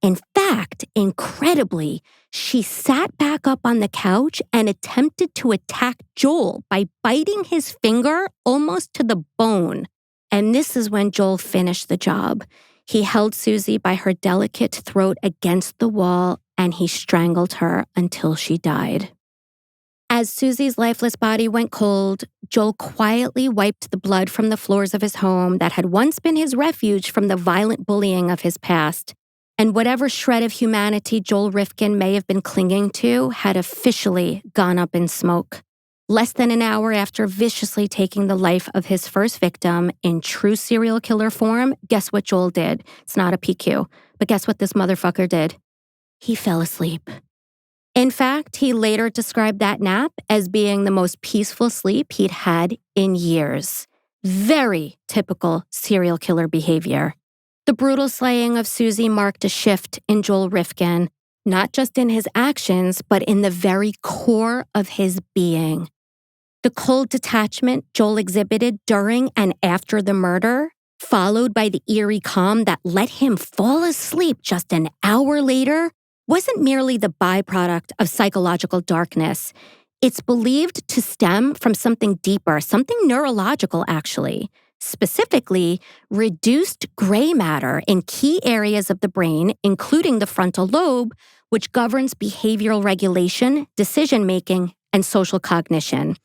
In fact, incredibly, she sat back up on the couch and attempted to attack Joel by biting his finger almost to the bone. And this is when Joel finished the job. He held Susie by her delicate throat against the wall and he strangled her until she died. As Susie's lifeless body went cold, Joel quietly wiped the blood from the floors of his home that had once been his refuge from the violent bullying of his past. And whatever shred of humanity Joel Rifkin may have been clinging to had officially gone up in smoke. Less than an hour after viciously taking the life of his first victim in true serial killer form, guess what Joel did? It's not a PQ, but guess what this motherfucker did? He fell asleep. In fact, he later described that nap as being the most peaceful sleep he'd had in years. Very typical serial killer behavior. The brutal slaying of Susie marked a shift in Joel Rifkin, not just in his actions, but in the very core of his being. The cold detachment Joel exhibited during and after the murder, followed by the eerie calm that let him fall asleep just an hour later, wasn't merely the byproduct of psychological darkness. It's believed to stem from something deeper, something neurological, actually. Specifically, reduced gray matter in key areas of the brain, including the frontal lobe, which governs behavioral regulation, decision-making, and social cognition.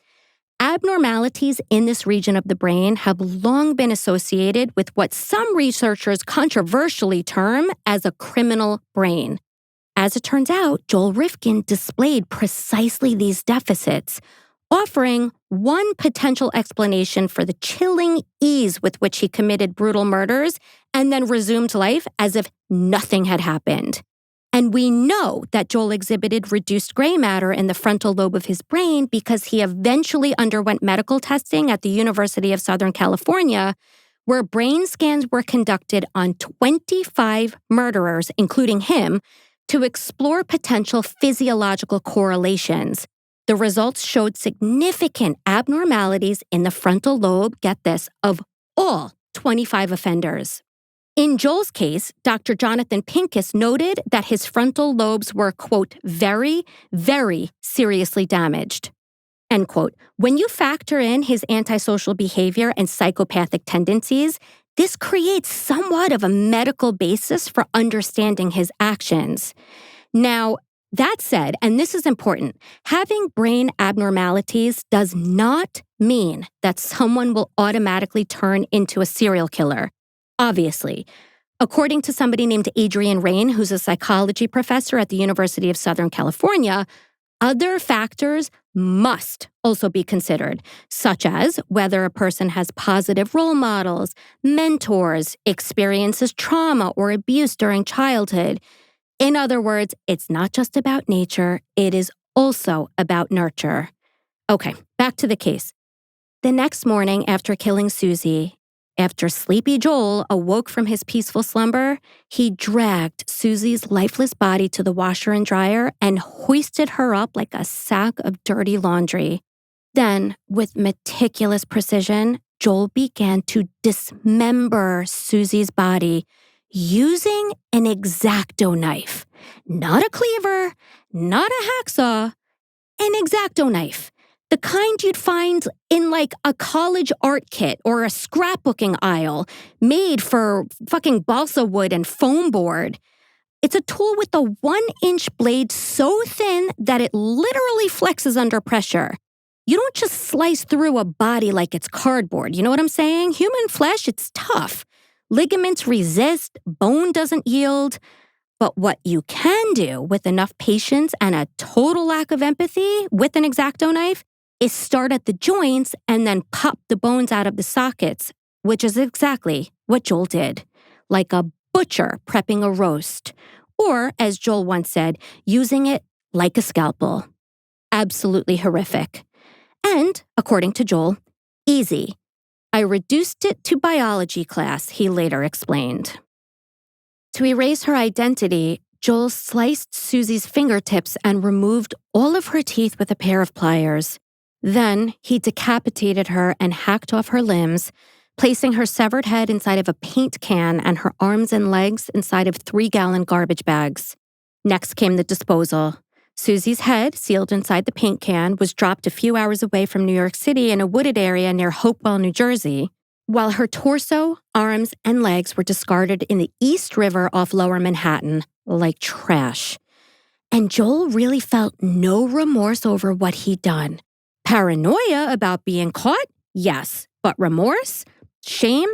Abnormalities in this region of the brain have long been associated with what some researchers controversially term as a criminal brain. As it turns out, Joel Rifkin displayed precisely these deficits, offering one potential explanation for the chilling ease with which he committed brutal murders and then resumed life as if nothing had happened. And we know that Joel exhibited reduced gray matter in the frontal lobe of his brain because he eventually underwent medical testing at the University of Southern California, where brain scans were conducted on 25 murderers, including him, to explore potential physiological correlations. The results showed significant abnormalities in the frontal lobe, get this, of all 25 offenders. In Joel's case, Dr. Jonathan Pincus noted that his frontal lobes were, quote, very, very seriously damaged, end quote. When you factor in his antisocial behavior and psychopathic tendencies, this creates somewhat of a medical basis for understanding his actions. Now, that said, and this is important, having brain abnormalities does not mean that someone will automatically turn into a serial killer. Obviously, according to somebody named Adrian Rain, who's a psychology professor at the University of Southern California, other factors must also be considered, such as whether a person has positive role models, mentors, experiences trauma or abuse during childhood. In other words, it's not just about nature, it is also about nurture. Okay, back to the case. The next morning after killing Susie, after sleepy Joel awoke from his peaceful slumber, he dragged Susie's lifeless body to the washer and dryer and hoisted her up like a sack of dirty laundry. Then, with meticulous precision, Joel began to dismember Susie's body using an X-Acto knife. Not a cleaver, not a hacksaw, an X-Acto knife. The kind you'd find in like a college art kit or a scrapbooking aisle made for fucking balsa wood and foam board. It's a tool with a 1-inch blade so thin that it literally flexes under pressure. You don't just slice through a body like it's cardboard, you know what I'm saying? Human flesh, it's tough. Ligaments resist, bone doesn't yield. But what you can do with enough patience and a total lack of empathy with an X-Acto knife is start at the joints and then pop the bones out of the sockets, which is exactly what Joel did, like a butcher prepping a roast, or, as Joel once said, using it like a scalpel. Absolutely horrific. And, according to Joel, easy. I reduced it to biology class, he later explained. To erase her identity, Joel sliced Susie's fingertips and removed all of her teeth with a pair of pliers. Then he decapitated her and hacked off her limbs, placing her severed head inside of a paint can and her arms and legs inside of 3-gallon garbage bags. Next came the disposal. Susie's head, sealed inside the paint can, was dropped a few hours away from New York City in a wooded area near Hopewell, New Jersey, while her torso, arms, and legs were discarded in the East River off Lower Manhattan like trash. And Joel really felt no remorse over what he'd done. Paranoia about being caught? Yes. But remorse? Shame?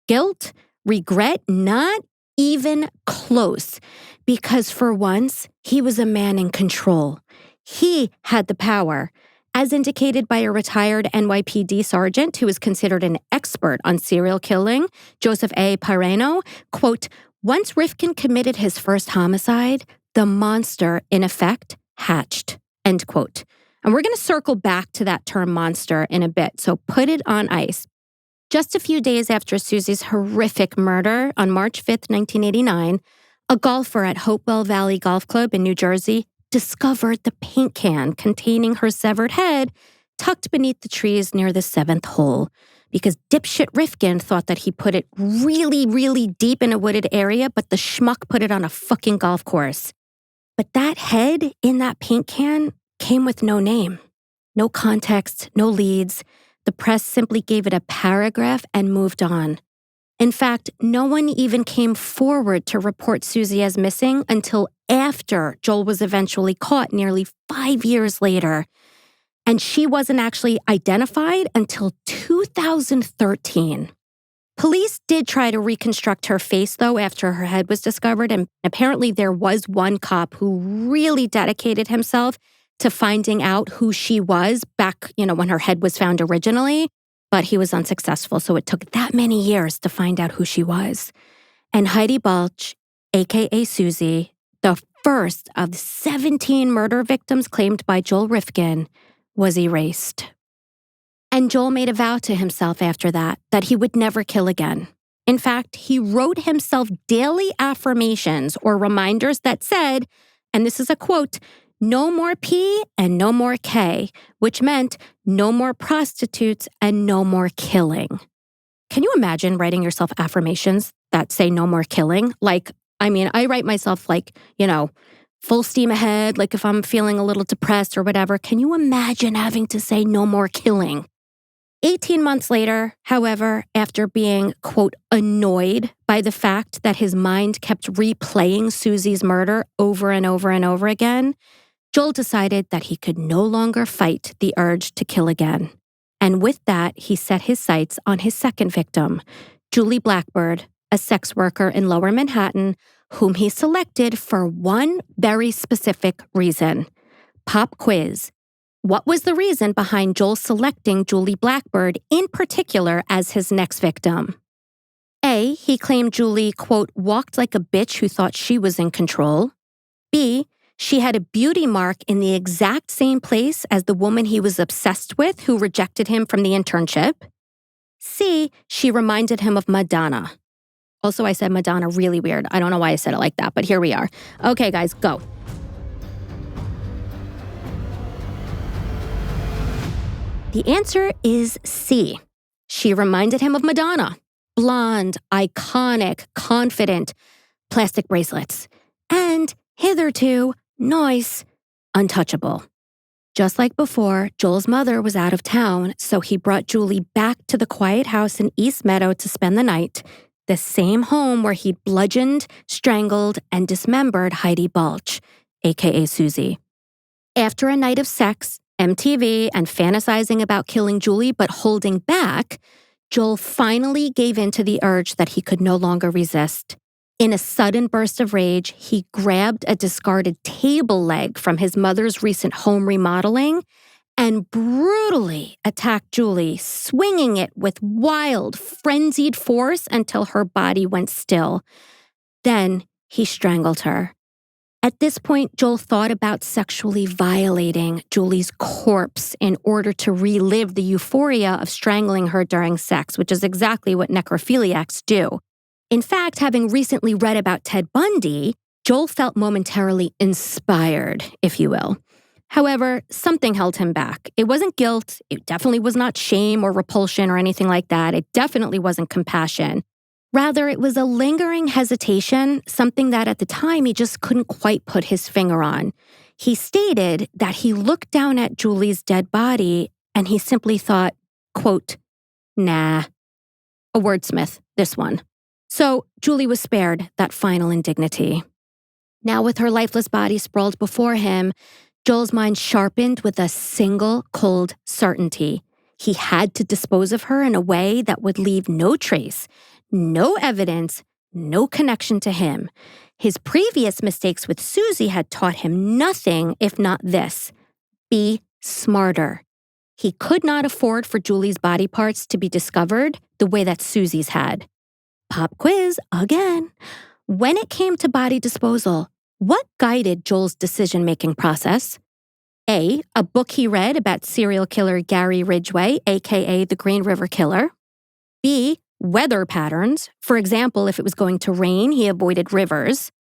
Guilt? Regret? Not even close. Because for once, he was a man in control. He had the power, as indicated by a retired NYPD sergeant who is considered an expert on serial killing, Joseph A. Pirano, quote, "Once Rifkin committed his first homicide, the monster, in effect, hatched," end quote. And we're going to circle back to that term monster in a bit, so put it on ice. Just a few days after Susie's horrific murder on March 5th, 1989, a golfer at Hopewell Valley Golf Club in New Jersey discovered the paint can containing her severed head tucked beneath the trees near the 7th hole because dipshit Rifkin thought that he put it really, really deep in a wooded area, but the schmuck put it on a fucking golf course. But that head in that paint can came with no name, no context, no leads. The press simply gave it a paragraph and moved on. In fact, no one even came forward to report Susie as missing until after Joel was eventually caught nearly 5 years later. And she wasn't actually identified until 2013. Police did try to reconstruct her face, though, after her head was discovered, and apparently there was one cop who really dedicated himself to finding out who she was back, when her head was found originally. But he was unsuccessful, so it took that many years to find out who she was. And Heidi Balch, a.k.a. Susie, the first of 17 murder victims claimed by Joel Rifkin, was erased. And Joel made a vow to himself after that he would never kill again. In fact, he wrote himself daily affirmations or reminders that said, and this is a quote, "No more P and no more K," which meant no more prostitutes and no more killing. Can you imagine writing yourself affirmations that say no more killing? I write myself full steam ahead, like if I'm feeling a little depressed or whatever. Can you imagine having to say no more killing? 18 months later, however, after being, quote, annoyed by the fact that his mind kept replaying Susie's murder over and over and over again, Joel decided that he could no longer fight the urge to kill again. And with that, he set his sights on his second victim, Julie Blackbird, a sex worker in Lower Manhattan, whom he selected for one very specific reason. Pop quiz. What was the reason behind Joel selecting Julie Blackbird in particular as his next victim? A, he claimed Julie, quote, walked like a bitch who thought she was in control. B, she had a beauty mark in the exact same place as the woman he was obsessed with who rejected him from the internship. C, she reminded him of Madonna. Also, I said Madonna really weird. I don't know why I said it like that, but here we are. Okay, guys, go. The answer is C. She reminded him of Madonna. Blonde, iconic, confident, plastic bracelets. And hitherto, nice, untouchable. Just like before, Joel's mother was out of town, so he brought Julie back to the quiet house in East Meadow to spend the night, the same home where he'd bludgeoned, strangled, and dismembered Heidi Balch, a.k.a. Susie. After a night of sex, MTV, and fantasizing about killing Julie but holding back, Joel finally gave in to the urge that he could no longer resist. In a sudden burst of rage, he grabbed a discarded table leg from his mother's recent home remodeling and brutally attacked Julie, swinging it with wild, frenzied force until her body went still. Then he strangled her. At this point, Joel thought about sexually violating Julie's corpse in order to relive the euphoria of strangling her during sex, which is exactly what necrophiliacs do. In fact, having recently read about Ted Bundy, Joel felt momentarily inspired, if you will. However, something held him back. It wasn't guilt. It definitely was not shame or repulsion or anything like that. It definitely wasn't compassion. Rather, it was a lingering hesitation, something that at the time he just couldn't quite put his finger on. He stated that he looked down at Julie's dead body and he simply thought, quote, nah. A wordsmith, this one. So Julie was spared that final indignity. Now with her lifeless body sprawled before him, Joel's mind sharpened with a single cold certainty. He had to dispose of her in a way that would leave no trace, no evidence, no connection to him. His previous mistakes with Susie had taught him nothing if not this: be smarter. He could not afford for Julie's body parts to be discovered the way that Susie's had. Pop quiz again. When it came to body disposal, what guided Joel's decision-making process? A book he read about serial killer Gary Ridgway, aka the Green River Killer. B, weather patterns. For example, if it was going to rain, he avoided rivers.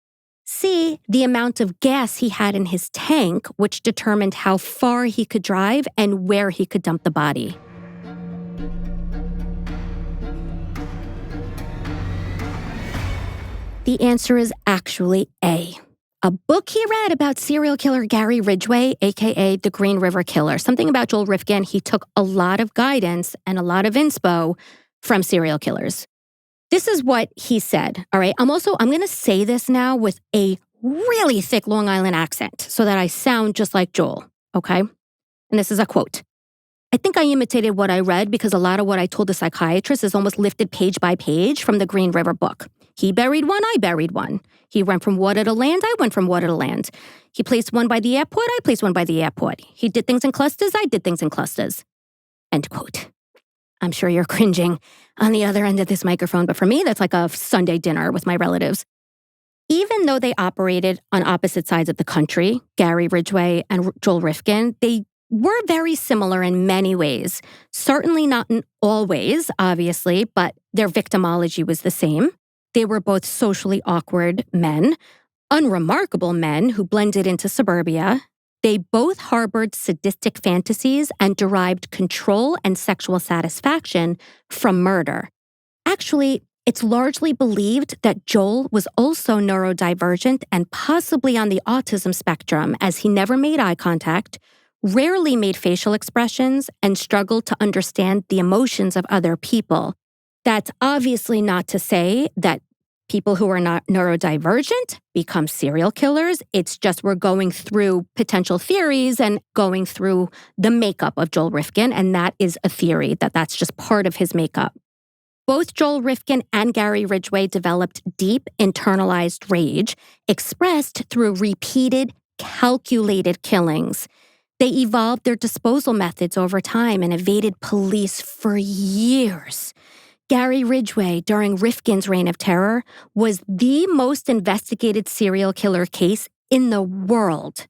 C, the amount of gas he had in his tank, which determined how far he could drive and where he could dump the body. The answer is actually A. A book he read about serial killer Gary Ridgway, aka the Green River Killer. Something about Joel Rifkin, he took a lot of guidance and a lot of inspo from serial killers. This is what he said, all right? I'm going to say this now with a really thick Long Island accent so that I sound just like Joel, okay? And this is a quote. I think I imitated what I read because a lot of what I told the psychiatrist is almost lifted page by page from the Green River book. He buried one, I buried one. He went from water to land, I went from water to land. He placed one by the airport, I placed one by the airport. He did things in clusters, I did things in clusters. End quote. I'm sure you're cringing on the other end of this microphone, but for me, that's like a Sunday dinner with my relatives. Even though they operated on opposite sides of the country, Gary Ridgway and Joel Rifkin, they were very similar in many ways. Certainly not in all ways, obviously, but their victimology was the same. They were both socially awkward men, unremarkable men who blended into suburbia. They both harbored sadistic fantasies and derived control and sexual satisfaction from murder. Actually, it's largely believed that Joel was also neurodivergent and possibly on the autism spectrum, as he never made eye contact, rarely made facial expressions, and struggled to understand the emotions of other people. That's obviously not to say that people who are not neurodivergent become serial killers. It's just we're going through potential theories and going through the makeup of Joel Rifkin, and that is a theory that's just part of his makeup. Both Joel Rifkin and Gary Ridgway developed deep internalized rage expressed through repeated, calculated killings. They evolved their disposal methods over time and evaded police for years. Gary Ridgway, during Rifkin's reign of terror, was the most investigated serial killer case in the world.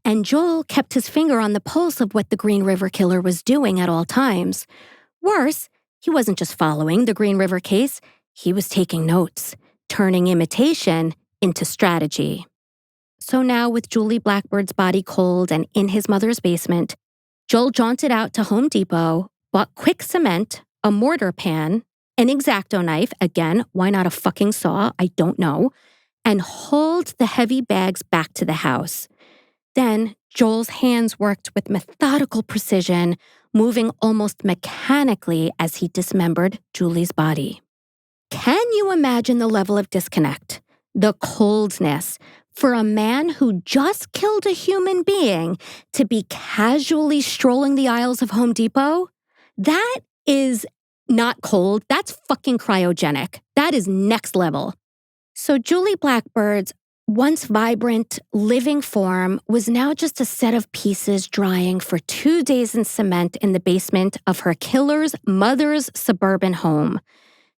And Joel kept his finger on the pulse of what the Green River Killer was doing at all times. Worse, he wasn't just following the Green River case, he was taking notes, turning imitation into strategy. So now, with Julie Blackbird's body cold and in his mother's basement, Joel jaunted out to Home Depot, bought quick cement, a mortar pan, an X-Acto knife, again, why not a fucking saw, I don't know, and hauled the heavy bags back to the house. Then, Joel's hands worked with methodical precision, moving almost mechanically as he dismembered Julie's body. Can you imagine the level of disconnect, the coldness, for a man who just killed a human being to be casually strolling the aisles of Home Depot? That is not cold. That's fucking cryogenic. That is next level. So Julie Blackbird's once vibrant, living form was now just a set of pieces drying for 2 days in cement in the basement of her killer's mother's suburban home.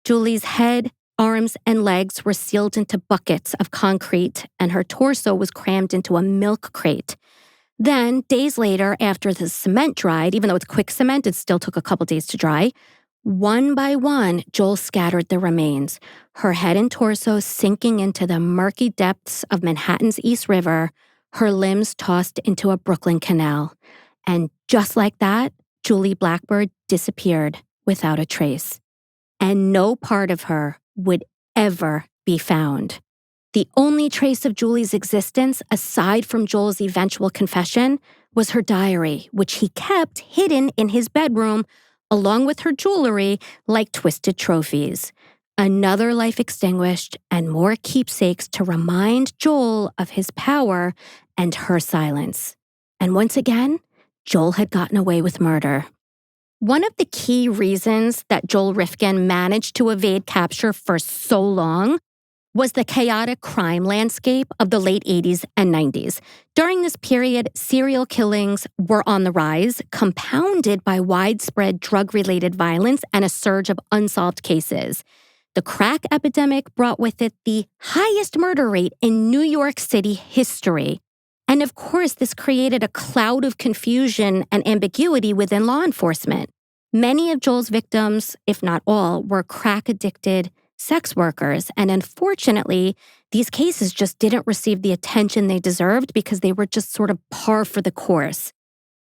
Julie's head, Arms and legs were sealed into buckets of concrete, and her torso was crammed into a milk crate. Then, days later, after the cement dried, even though it's quick cement, it still took a couple days to dry, one by one, Joel scattered the remains, her head and torso sinking into the murky depths of Manhattan's East River, her limbs tossed into a Brooklyn canal. And just like that, Julie Blackbird disappeared without a trace. And no part of her would ever be found. The only trace of Julie's existence, aside from Joel's eventual confession, was her diary, which he kept hidden in his bedroom, along with her jewelry, like twisted trophies. Another life extinguished and more keepsakes to remind Joel of his power and her silence. And once again, Joel had gotten away with murder. One of the key reasons that Joel Rifkin managed to evade capture for so long was the chaotic crime landscape of the late 80s and 90s. During this period, serial killings were on the rise, compounded by widespread drug-related violence and a surge of unsolved cases. The crack epidemic brought with it the highest murder rate in New York City history. And of course, this created a cloud of confusion and ambiguity within law enforcement. Many of Joel's victims, if not all, were crack-addicted sex workers, and unfortunately, these cases just didn't receive the attention they deserved because they were just sort of par for the course.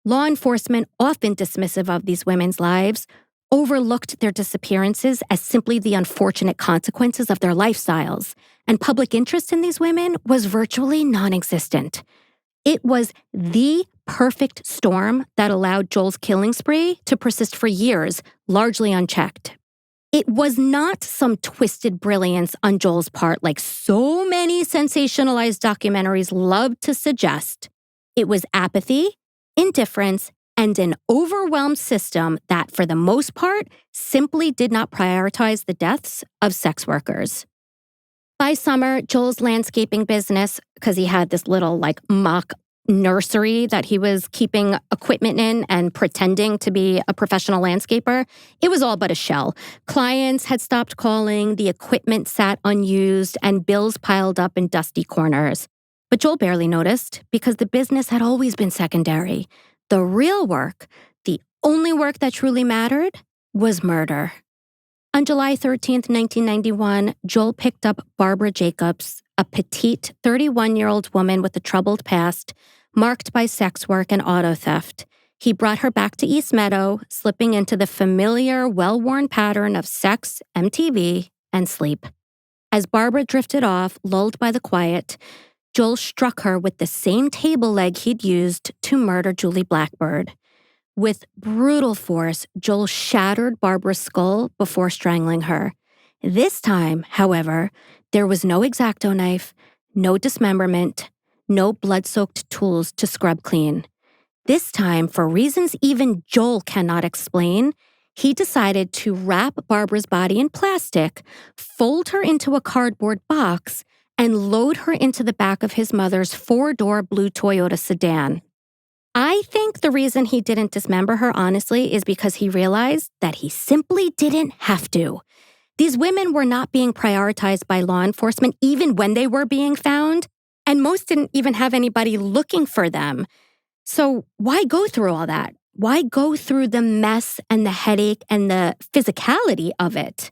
Law enforcement, often dismissive of these women's lives, overlooked their disappearances as simply the unfortunate consequences of their lifestyles, and public interest in these women was virtually non-existent. It was the perfect storm that allowed Joel's killing spree to persist for years, largely unchecked. It was not some twisted brilliance on Joel's part like so many sensationalized documentaries love to suggest. It was apathy, indifference, and an overwhelmed system that, for the most part, simply did not prioritize the deaths of sex workers. By summer, Joel's landscaping business, because he had this little mock nursery that he was keeping equipment in and pretending to be a professional landscaper, it was all but a shell. Clients had stopped calling, the equipment sat unused, and bills piled up in dusty corners. But Joel barely noticed because the business had always been secondary. The real work, the only work that truly mattered, was murder. On July 13th, 1991, Joel picked up Barbara Jacobs, a petite 31-year-old woman with a troubled past, marked by sex work and auto theft. He brought her back to East Meadow, slipping into the familiar, well-worn pattern of sex, MTV, and sleep. As Barbara drifted off, lulled by the quiet, Joel struck her with the same table leg he'd used to murder Julie Blackbird. With brutal force, Joel shattered Barbara's skull before strangling her. This time, however, there was no X-Acto knife, no dismemberment, no blood-soaked tools to scrub clean. This time, for reasons even Joel cannot explain, he decided to wrap Barbara's body in plastic, fold her into a cardboard box, and load her into the back of his mother's 4-door blue Toyota sedan. I think the reason he didn't dismember her, honestly, is because he realized that he simply didn't have to. These women were not being prioritized by law enforcement even when they were being found, and most didn't even have anybody looking for them. So why go through all that? Why go through the mess and the headache and the physicality of it?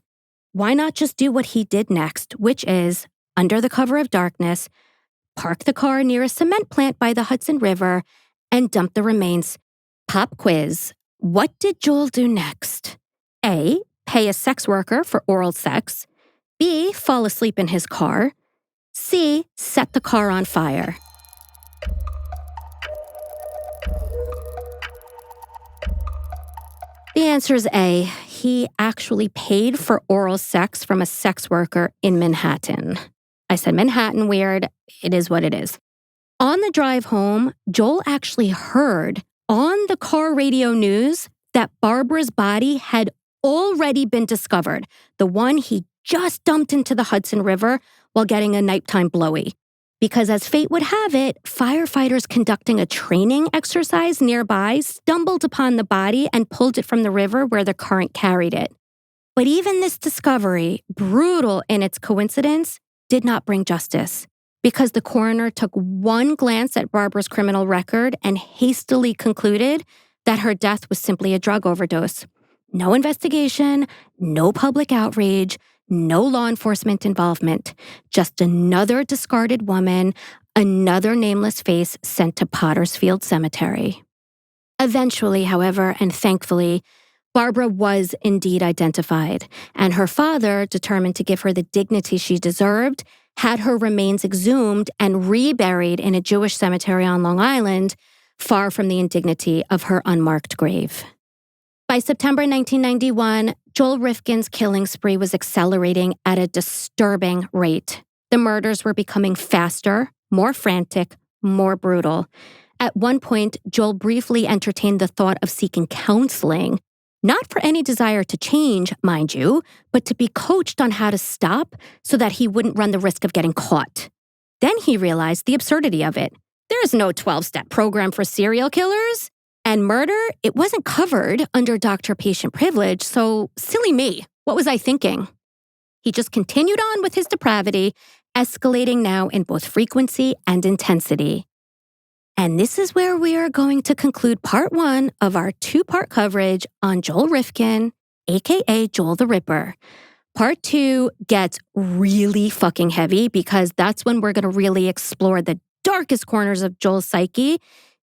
Why not just do what he did next, which is, under the cover of darkness, park the car near a cement plant by the Hudson River and dump the remains? Pop quiz. What did Joel do next? A, pay a sex worker for oral sex. B, fall asleep in his car. C, set the car on fire. The answer is A. He actually paid for oral sex from a sex worker in Manhattan. I said Manhattan weird. It is what it is. On the drive home, Joel actually heard on the car radio news that Barbara's body had already been discovered, the one he just dumped into the Hudson River while getting a nighttime blowy. Because as fate would have it, firefighters conducting a training exercise nearby stumbled upon the body and pulled it from the river where the current carried it. But even this discovery, brutal in its coincidence, did not bring justice because the coroner took one glance at Barbara's criminal record and hastily concluded that her death was simply a drug overdose. No investigation, no public outrage, no law enforcement involvement. Just another discarded woman, another nameless face sent to Pottersfield Cemetery. Eventually, however, and thankfully, Barbara was indeed identified, and her father, determined to give her the dignity she deserved, had her remains exhumed and reburied in a Jewish cemetery on Long Island, far from the indignity of her unmarked grave. By September 1991, Joel Rifkin's killing spree was accelerating at a disturbing rate. The murders were becoming faster, more frantic, more brutal. At one point, Joel briefly entertained the thought of seeking counseling, not for any desire to change, mind you, but to be coached on how to stop so that he wouldn't run the risk of getting caught. Then he realized the absurdity of it. There's no 12-step program for serial killers. And murder, it wasn't covered under doctor-patient privilege, so silly me. What was I thinking? He just continued on with his depravity, escalating now in both frequency and intensity. And this is where we are going to conclude part 1 of our 2-part coverage on Joel Rifkin, aka Joel the Ripper. Part 2 gets really fucking heavy because that's when we're going to really explore the darkest corners of Joel's psyche,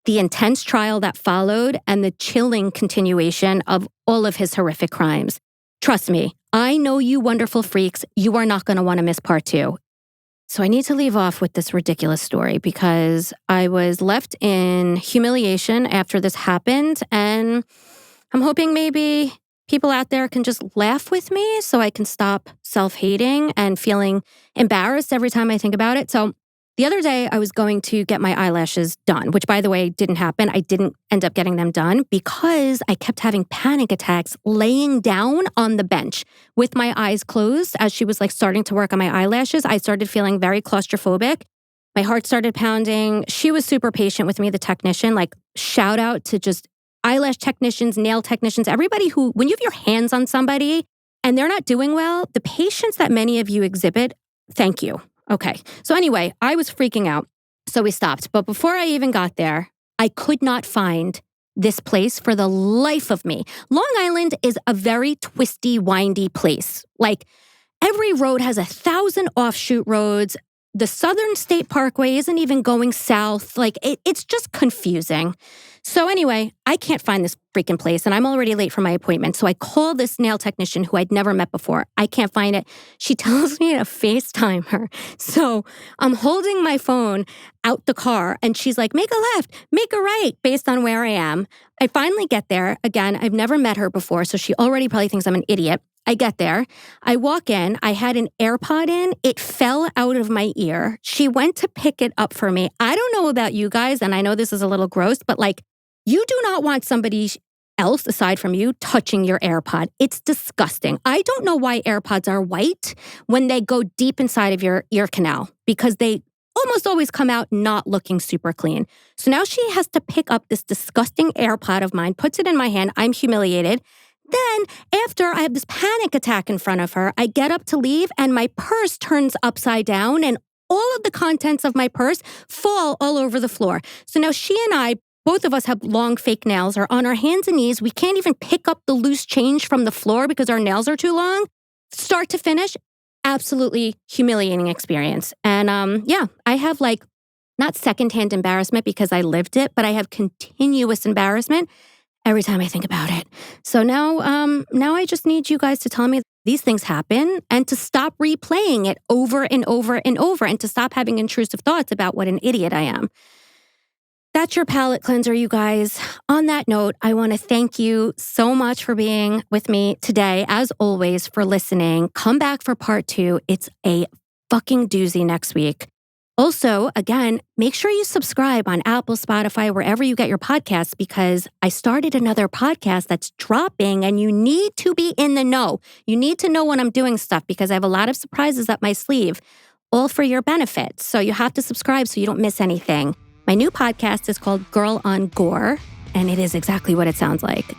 the intense trial that followed, and the chilling continuation of all of his horrific crimes. Trust me, I know you wonderful freaks, you are not going to want to miss part 2. So I need to leave off with this ridiculous story because I was left in humiliation after this happened, and I'm hoping maybe people out there can just laugh with me so I can stop self-hating and feeling embarrassed every time I think about it. So the other day, I was going to get my eyelashes done, which, by the way, didn't happen. I didn't end up getting them done because I kept having panic attacks laying down on the bench with my eyes closed as she was starting to work on my eyelashes. I started feeling very claustrophobic. My heart started pounding. She was super patient with me, the technician. Shout out to just eyelash technicians, nail technicians, everybody who, when you have your hands on somebody and they're not doing well, the patience that many of you exhibit, thank you. Okay. So anyway, I was freaking out. So we stopped. But before I even got there, I could not find this place for the life of me. Long Island is a very twisty, windy place. Every road has 1,000 offshoot roads. The Southern State Parkway isn't even going south. It's just confusing. So anyway, I can't find this freaking place, and I'm already late for my appointment. So I call this nail technician who I'd never met before. I can't find it. She tells me to FaceTime her. So I'm holding my phone out the car, and she's like, make a left, make a right, based on where I am. I finally get there. Again, I've never met her before, so she already probably thinks I'm an idiot. I get there. I walk in. I had an AirPod in. It fell out of my ear. She went to pick it up for me. I don't know about you guys, and I know this is a little gross, but you do not want somebody else aside from you touching your AirPod. It's disgusting. I don't know why AirPods are white when they go deep inside of your ear canal because they almost always come out not looking super clean. So now she has to pick up this disgusting AirPod of mine, puts it in my hand. I'm humiliated. Then, after I have this panic attack in front of her, I get up to leave and my purse turns upside down and all of the contents of my purse fall all over the floor. So now she and I, both of us have long fake nails, are on our hands and knees. We can't even pick up the loose change from the floor because our nails are too long. Start to finish, absolutely humiliating experience. And I have not secondhand embarrassment because I lived it, but I have continuous embarrassment every time I think about it. So now I just need you guys to tell me these things happen and to stop replaying it over and over and over and to stop having intrusive thoughts about what an idiot I am. That's your palate cleanser, you guys. On that note, I want to thank you so much for being with me today. As always, for listening. Come back for part 2. It's a fucking doozy next week. Also, again, make sure you subscribe on Apple, Spotify, wherever you get your podcasts, because I started another podcast that's dropping and you need to be in the know. You need to know when I'm doing stuff because I have a lot of surprises up my sleeve, all for your benefit. So you have to subscribe so you don't miss anything. My new podcast is called Girl on Gore, and it is exactly what it sounds like.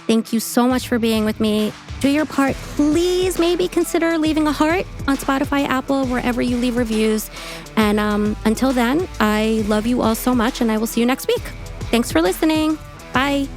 Thank you so much for being with me. Do your part. Please maybe consider leaving a heart on Spotify, Apple, wherever you leave reviews. And until then, I love you all so much, and I will see you next week. Thanks for listening. Bye.